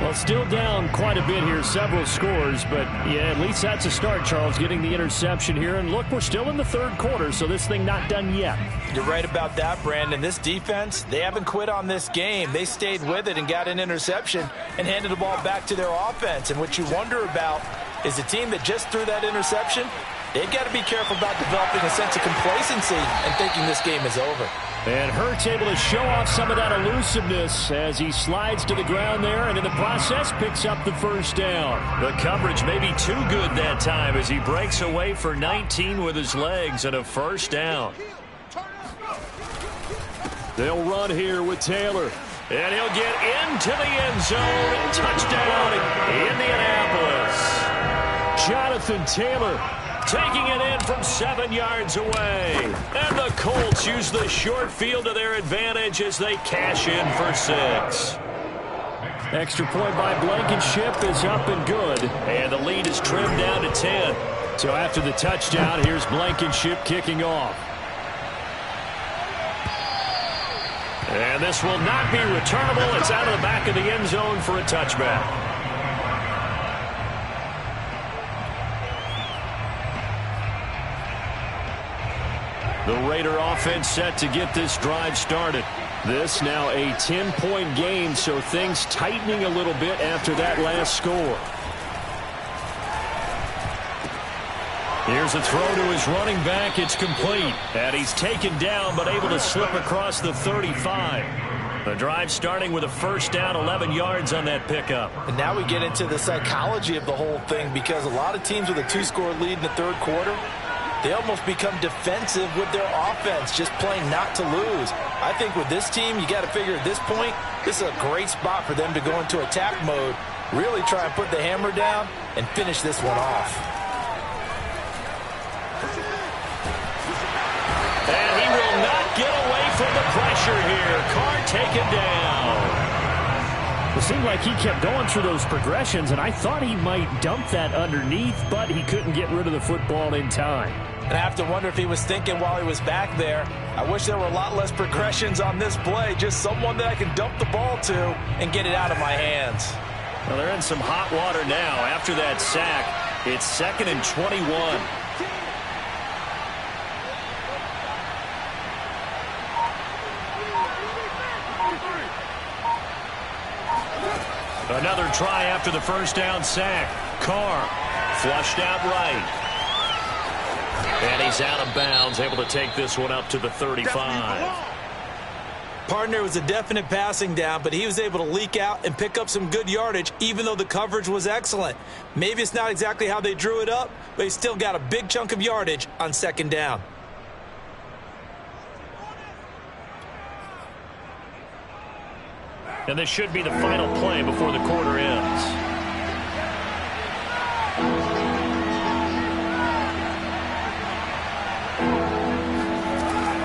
Well, still down quite a bit here, several scores, but yeah, at least that's a start, Charles, getting the interception here. And look, we're still in the 3rd quarter, so this thing not done yet.
You're right about that, Brandon. This defense, they haven't quit on this game. They stayed with it and got an interception and handed the ball back to their offense. And what you wonder about is the team that just threw that interception, they've got to be careful about developing a sense of complacency and thinking this game is over.
And Hurts able to show off some of that elusiveness as he slides to the ground there, and in the process picks up the 1st down. The coverage may be too good that time as he breaks away for 19 with his legs and a 1st down. They'll run here with Taylor. And he'll get into the end zone. Touchdown, Indianapolis. Jonathan Taylor taking it in from 7 yards away. And the Colts use the short field to their advantage as they cash in for 6. Extra point by Blankenship is up and good. And the lead is trimmed down to 10. So after the touchdown, here's Blankenship kicking off. And this will not be returnable. It's out of the back of the end zone for a touchback. The Raider offense set to get this drive started. This now a 10-point game, so things tightening a little bit after that last score. Here's a throw to his running back. It's complete. And he's taken down, but able to slip across the 35. The drive starting with a 1st down, 11 yards on that pickup.
And now we get into the psychology of the whole thing, because a lot of teams with a 2-score lead in the 3rd quarter, they almost become defensive with their offense, just playing not to lose. I think with this team, you got to figure at this point, this is a great spot for them to go into attack mode, really try and put the hammer down and finish this one off.
And he will not get away from the pressure here. Carr taken down. It seemed like he kept going through those progressions, and I thought he might dump that underneath, but he couldn't get rid of the football in time.
And I have to wonder if he was thinking while he was back there, I wish there were a lot less progressions on this play, just someone that I can dump the ball to and get it out of my hands.
Well, they're in some hot water now. After that sack, it's 2nd and 21. Another try after the 1st down sack. Carr flushed out right. And he's out of bounds, able to take this one up to the 35.
Partner was a definite passing down, but he was able to leak out and pick up some good yardage, even though the coverage was excellent. Maybe it's not exactly how they drew it up, but he still got a big chunk of yardage on 2nd down.
And this should be the final play before the quarter ends.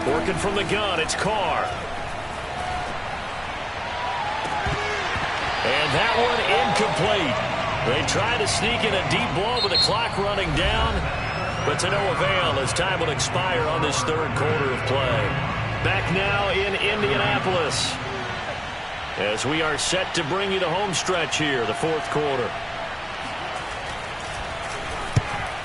Working from the gun, it's Carr. And that one incomplete. They try to sneak in a deep ball with the clock running down, but to no avail as time will expire on this third quarter of play. Back now in Indianapolis as we are set to bring you the home stretch here, the fourth quarter.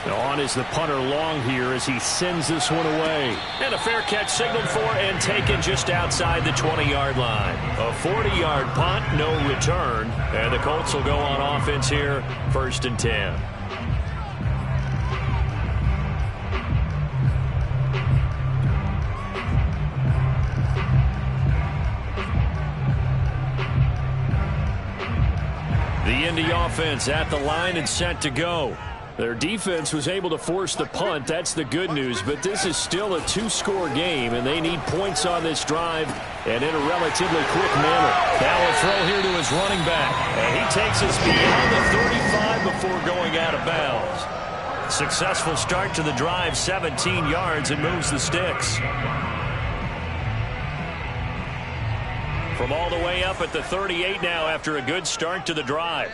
Now on is the punter long here as he sends this one away. And a fair catch signaled for and taken just outside the 20-yard line. A 40-yard punt, no return. And the Colts will go on offense here, 1st and 10. The Indy offense at the line and set to go. Their defense was able to force the punt. That's the good news, but this is still a 2-score game, and they need points on this drive and in a relatively quick manner. Now a throw here to his running back, and he takes us beyond the 35 before going out of bounds. Successful start to the drive, 17 yards, and moves the sticks. From all the way up at the 38 now after a good start to the drive.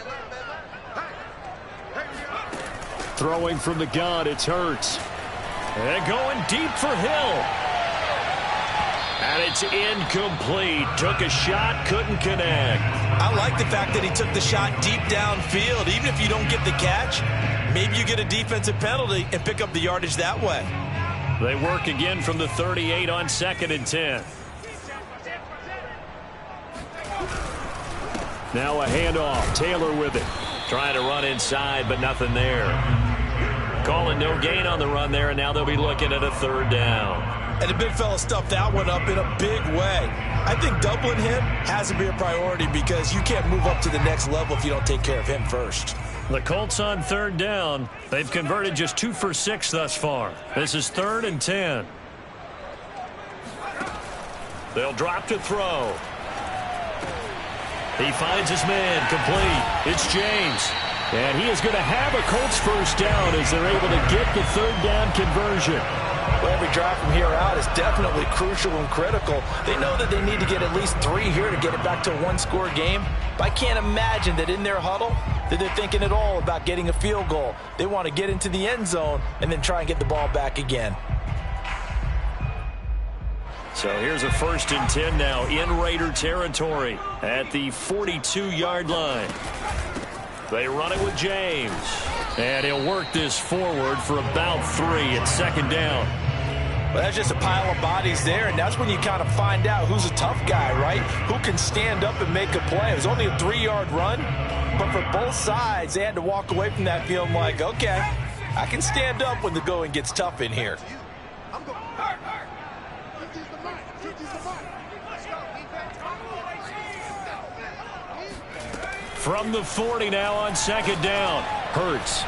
Throwing from the gun, it's Hurts. And going deep for Hill. And it's incomplete. Took a shot, couldn't connect.
I like the fact that he took the shot deep downfield. Even if you don't get the catch, maybe you get a defensive penalty and pick up the yardage that way.
They work again from the 38 on 2nd and 10. Now a handoff. Taylor with it. Trying to run inside, but nothing there. Calling no gain on the run there, and now they'll be looking at a 3rd down.
And the big fella stuffed that one up in a big way. I think doubling him has to be a priority because you can't move up to the next level if you don't take care of him first.
The Colts on 3rd down. They've converted just 2 for 6 thus far. This is 3rd and 10. They'll drop to throw. He finds his man, complete. It's James. And he is going to have a Colts 1st down as they're able to get the 3rd down conversion.
Well, every drive from here out is definitely crucial and critical. They know that they need to get at least 3 here to get it back to a 1-score game. But I can't imagine that in their huddle that they're thinking at all about getting a field goal. They want to get into the end zone and then try and get the ball back again.
So here's a 1st and 10 now in Raider territory at the 42-yard line. They run it with James. And he'll work this forward for about 3 at 2nd down.
Well, that's just a pile of bodies there, and that's when you kind of find out who's a tough guy, right? Who can stand up and make a play. It was only a 3-yard run, but for both sides, they had to walk away from that feeling like, okay, I can stand up when the going gets tough in here.
From the 40 now on 2nd down. Hurts.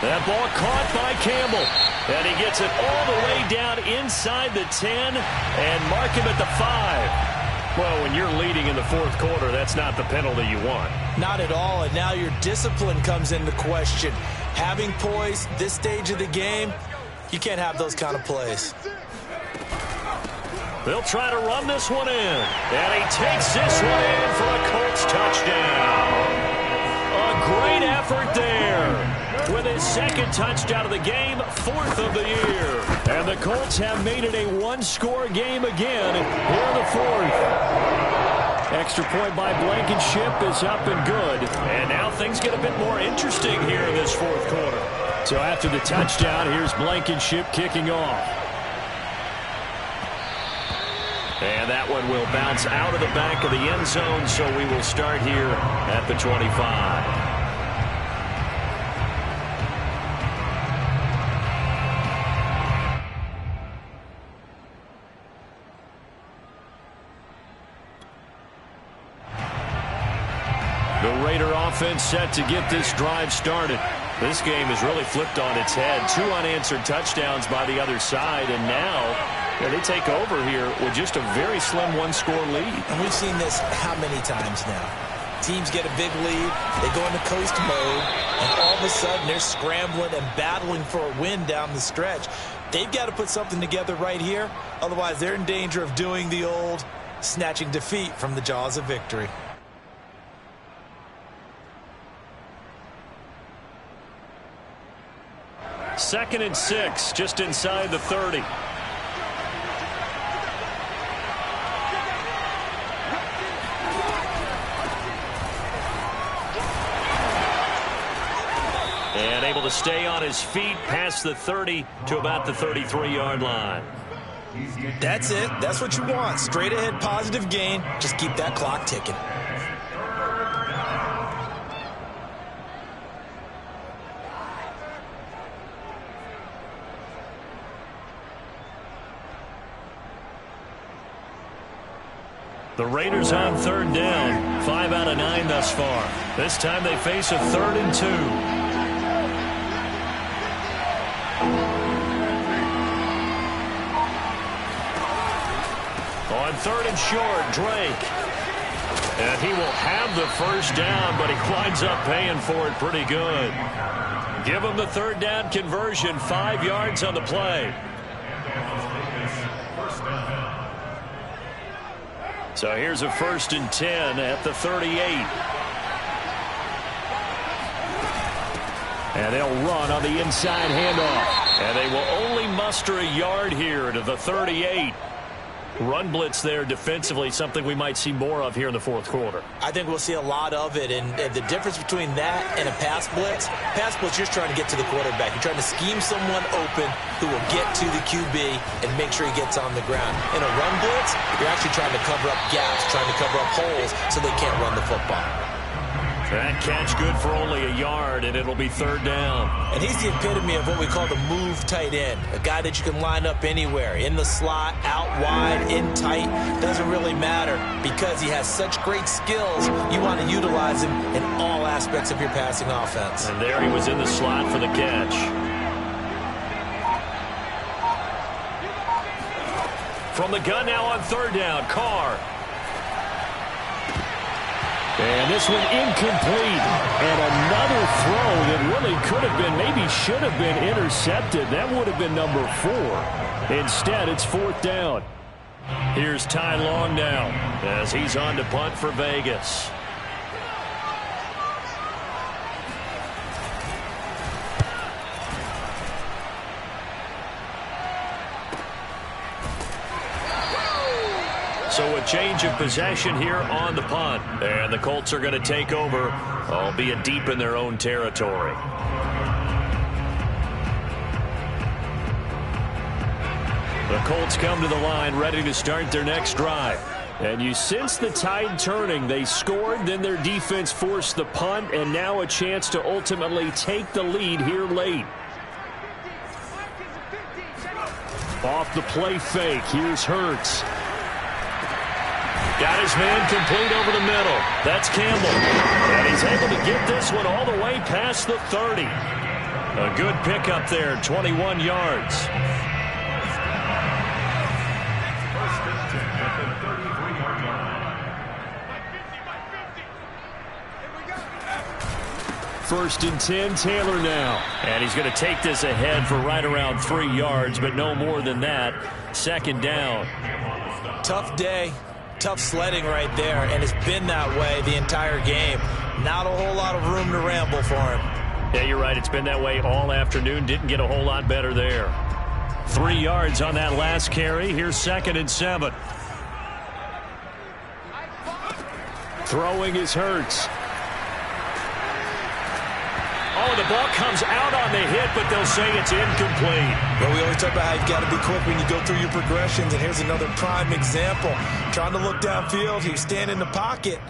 That ball caught by Campbell. And he gets it all the way down inside the 10 and mark him at the 5. Well, when you're leading in the 4th quarter, that's not the penalty you want.
Not at all, and now your discipline comes into question. Having poise this stage of the game, you can't have those kind of plays.
They'll try to run this one in. And he takes this one in for a Colts touchdown. A great effort there. With his 2nd touchdown of the game, 4th of the year. And the Colts have made it a 1-score game again here in the 4th. Extra point by Blankenship is up and good. And now things get a bit more interesting here in this 4th quarter. So after the touchdown, here's Blankenship kicking off. And that one will bounce out of the back of the end zone, so we will start here at the 25. The Raider offense set to get this drive started. This game has really flipped on its head. 2 unanswered touchdowns by the other side, and now Yeah, they take over here with just a very slim one-score lead.
And we've seen this how many times now? Teams get a big lead, they go into coast mode, and all of a sudden they're scrambling and battling for a win down the stretch. They've got to put something together right here, otherwise they're in danger of doing the old snatching defeat from the jaws of victory.
Second and 6, just inside the 30. And able to stay on his feet past the 30 to about the 33-yard line.
That's it. That's what you want. Straight ahead positive gain. Just keep that clock ticking.
The Raiders on third down. 5 out of 9 thus far. This time they face a 3rd and 2. On 3rd and short, Drake. And he will have the first down, but he winds up paying for it pretty good. Give him the 3rd down conversion, 5 yards on the play. So here's a 1st and 10 at the 38. And they'll run on the inside handoff. And they will only muster a yard here to the 38. Run blitz there defensively, something we might see more of here in the 4th quarter.
I think we'll see a lot of it, and the difference between that and a pass blitz, you're just trying to get to the quarterback. You're trying to scheme someone open who will get to the QB and make sure he gets on the ground. In a run blitz, you're actually trying to cover up gaps, trying to cover up holes so they can't run the football.
That catch good for only a yard, and it'll be 3rd down.
And he's the epitome of what we call the move tight end. A guy that you can line up anywhere. In the slot, out wide, in tight. Doesn't really matter because he has such great skills. You want to utilize him in all aspects of your passing offense.
And there he was in the slot for the catch. From the gun now on 3rd down, Carr. And this one incomplete. And another throw that really could have been, maybe should have been intercepted. That would have been number 4. Instead, it's 4th down. Here's Ty Long now as he's on to punt for Vegas. So a change of possession here on the punt. And the Colts are going to take over, albeit deep in their own territory. The Colts come to the line ready to start their next drive. And you sense the tide turning. They scored, then their defense forced the punt, and now a chance to ultimately take the lead here late. Off the play fake, here's Hurts. Got his man complete over the middle. That's Campbell. And he's able to get this one all the way past the 30. A good pickup there, 21 yards. First and 10, Taylor now. And he's going to take this ahead for right around 3 yards, but no more than that. 2nd down.
Tough day. Tough sledding right there, and it's been that way the entire game. Not a whole lot of room to ramble for him.
Yeah, you're right. It's been that way all afternoon. Didn't get a whole lot better there. 3 yards on that last carry. Here's 2nd and 7. Throwing is Hurts. Oh, the ball comes out on the hit, but they'll say it's incomplete.
Well, we always talk about how you've got to be quick when you go through your progressions, and here's another prime example. Trying to look downfield, he was standing in the pocket,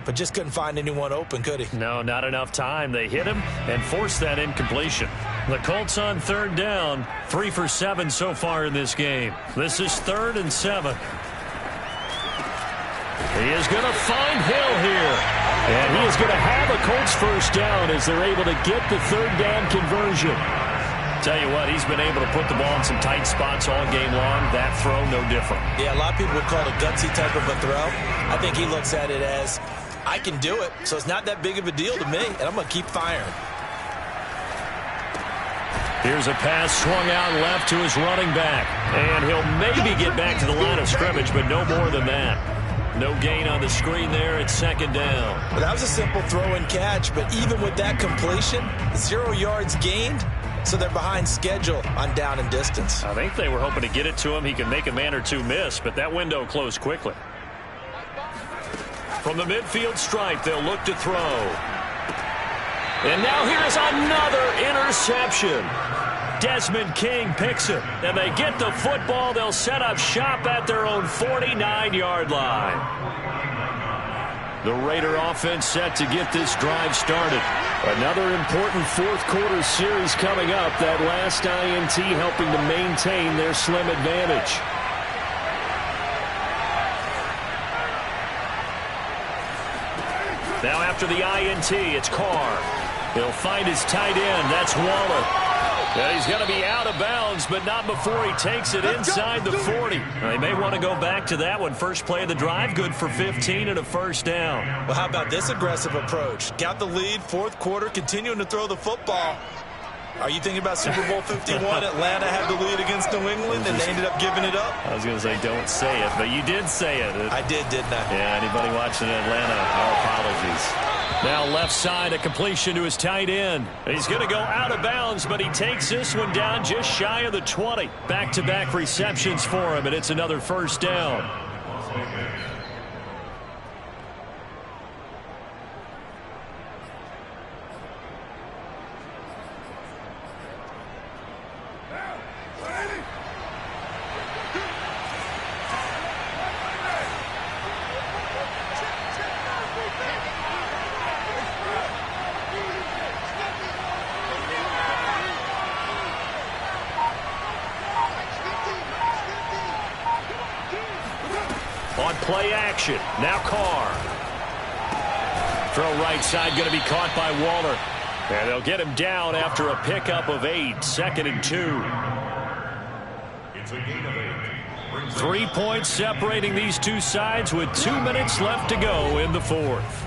but just couldn't find anyone open, could he?
No, not enough time. They hit him and forced that incompletion. The Colts on 3rd down, 3 for 7 so far in this game. This is 3rd and 7. He is going to find Hill here. And he is going to have a Colts first down as they're able to get the 3rd down conversion. Tell you what, he's been able to put the ball in some tight spots all game long. That throw, no different.
Yeah, a lot of people would call it a gutsy type of a throw. I think he looks at it as, I can do it, so it's not that big of a deal to me, and I'm going to keep firing.
Here's a pass swung out left to his running back. And he'll maybe get back to the line of scrimmage, but no more than that. No gain on the screen there. It's second down.
Well, that was a simple throw and catch, but even with that completion, 0 yards gained, so they're behind schedule on down and distance.
I think they were hoping to get it to him. He can make a man or two miss, but that window closed quickly. From the midfield stripe, they'll look to throw. And now here's another interception. Desmond King picks it, and they get the football. They'll set up shop at their own 49-yard line. The Raider offense set to get this drive started. Another important fourth-quarter series coming up. That last INT helping to maintain their slim advantage. Now after the INT, it's Carr. He'll find his tight end. That's Waller. And he's going to be out of bounds, but not before he takes it inside the 40. They may want to go back to that one. First play of the drive, good for 15 and a first down.
Well, how about this aggressive approach? Got the lead, fourth quarter, continuing to throw the football. Are you thinking about Super Bowl 51? Atlanta had the lead against New England, and they ended up giving it up?
I was going to say don't say it, but you did say it.
I did, didn't I?
Yeah, anybody watching Atlanta, our apologies. Now left side, a completion to his tight end. He's going to go out of bounds, but he takes this one down just shy of the 20. Back-to-back receptions for him, and it's another first down. On play action, now Carr. Throw right side going to be caught by Waller. And they'll get him down after a pickup of 8, 2nd and 2.
It's a gain of 8.
3 points separating these two sides with 2 minutes left to go in the fourth.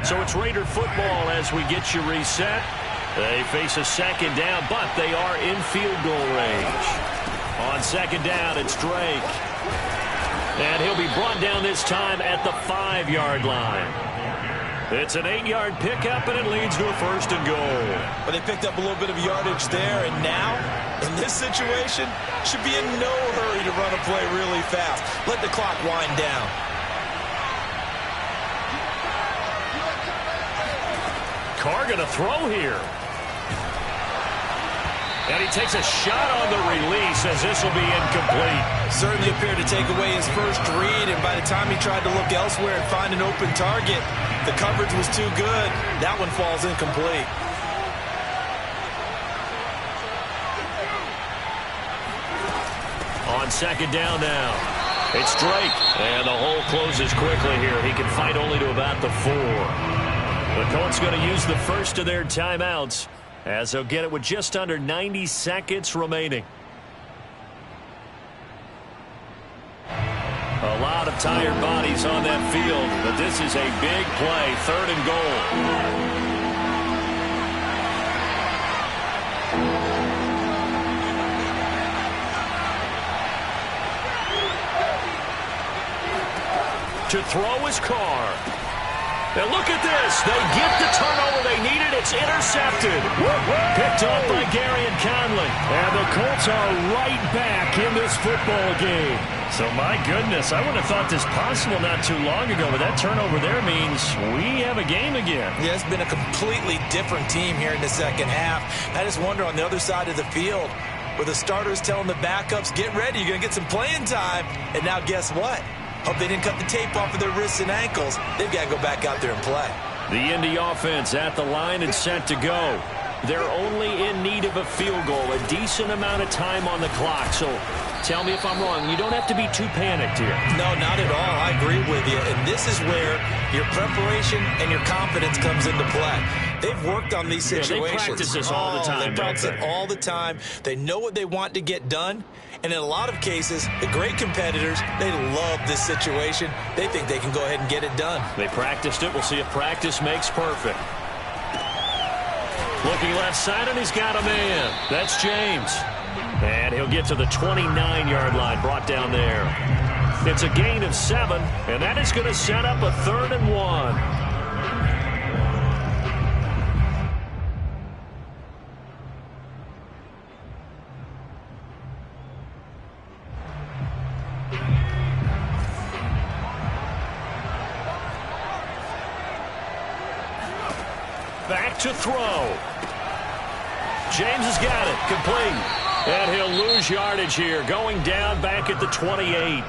So it's Raider football as we get you reset. They face a second down, but they are in field goal range. On second down, it's Drake. And he'll be brought down this time at the 5-yard line. It's an 8-yard pickup, and it leads to a first and goal.
But they picked up a little bit of yardage there, and now, in this situation, should be in no hurry to run a play really fast. Let the clock wind down.
Carr going to throw here. And he takes a shot on the release as this will be incomplete.
Certainly appeared to take away his first read, and by the time he tried to look elsewhere and find an open target, the coverage was too good. That one falls incomplete.
On second down now, it's Drake. And the hole closes quickly here. He can fight only to about the 4. The Colts going to use the first of their timeouts as they'll get it with just under 90 seconds remaining. A lot of tired bodies on that field, but this is a big play, 3rd and goal. To throw is Carr. And look at this. They get the turnover they needed. It's intercepted. Picked up by Gary and Conley. And the Colts are right back in this football game. So, my goodness, I wouldn't have thought this possible not too long ago, but that turnover there means we have a game again.
Yeah, it's been a completely different team here in the second half. I just wonder on the other side of the field, where the starters telling the backups, get ready, you're going to get some playing time. And now guess what? Hope they didn't cut the tape off of their wrists and ankles. They've got to go back out there and play.
The Indy offense at the line and set to go. they're only in need of a field goal, a decent amount of time on the clock. So tell me if I'm wrong. You don't have to be too panicked here.
No, not at all. I agree with you. And this is where your preparation and your confidence comes into play. They've worked on these situations.
They practice this all the time.
They practice it all the time. They know what they want to get done. And in a lot of cases, the great competitors, they love this situation. They think they can go ahead and get it done.
They practiced it. We'll see if practice makes perfect. Looking left side, and he's got a man. That's James. And he'll get to the 29-yard line, brought down there. It's a gain of 7, and that is going to set up a 3rd and 1. Back to throw. James has got it. Complete. And he'll lose yardage here. Going down back at the 28.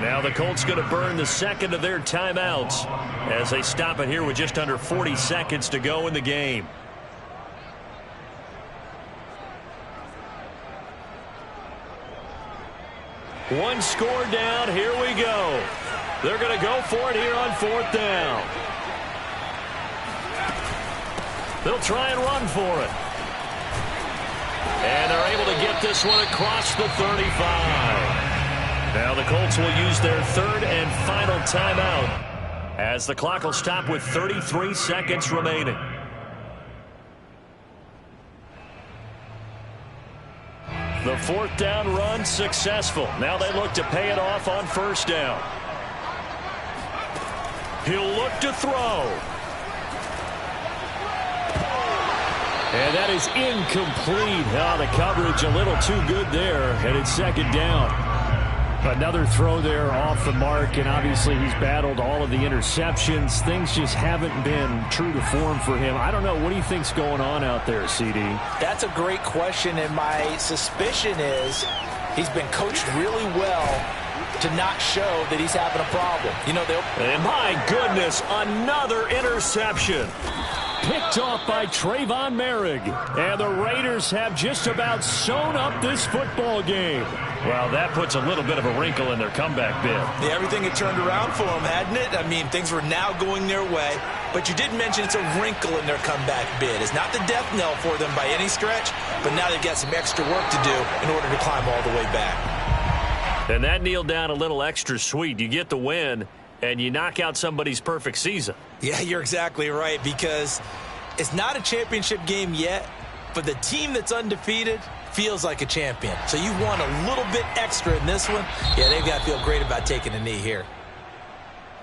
Now the Colts going to burn the second of their timeouts as they stop it here with just under 40 seconds to go in the game. One score down. Here we go. They're going to go for it here on 4th down. They'll try and run for it. And they're able to get this one across the 35. Now the Colts will use their 3rd and final timeout as the clock will stop with 33 seconds remaining. The 4th down run successful. Now they look to pay it off on 1st down. He'll look to throw. And that is incomplete. The coverage a little too good there, and it's 2nd down. Another throw there off the mark, and obviously he's battled all of the interceptions. Things just haven't been true to form for him. I don't know. What do you think's going on out there, CD?
That's a great question, and my suspicion is he's been coached really well to not show that he's having a problem. You know,
and my goodness, another interception. Picked off by Trayvon Merrick. And the Raiders have just about sewn up this football game. Well, that puts a little bit of a wrinkle in their comeback bid.
Yeah, everything had turned around for them, hadn't it? I mean, things were now going their way. But you did mention it's a wrinkle in their comeback bid. It's not the death knell for them by any stretch, but now they've got some extra work to do in order to climb all the way back.
And that kneeled down a little extra sweet. You get the win, and you knock out somebody's perfect season.
Yeah, you're exactly right, because it's not a championship game yet, but the team that's undefeated feels like a champion. So you want a little bit extra in this one. Yeah, they've got to feel great about taking a knee here.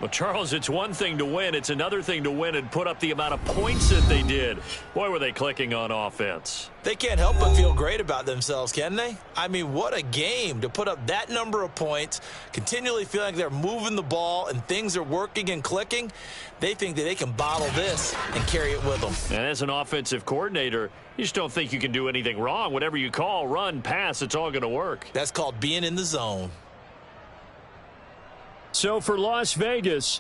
Well, Charles, it's one thing to win. It's another thing to win and put up the amount of points that they did. Boy, were they clicking on offense.
They can't help but feel great about themselves, can they? I mean, what a game to put up that number of points, continually feeling like they're moving the ball and things are working and clicking. They think that they can bottle this and carry it with them.
And as an offensive coordinator, you just don't think you can do anything wrong. Whatever you call, run, pass, it's all going to work.
That's called being in the zone.
So for Las Vegas,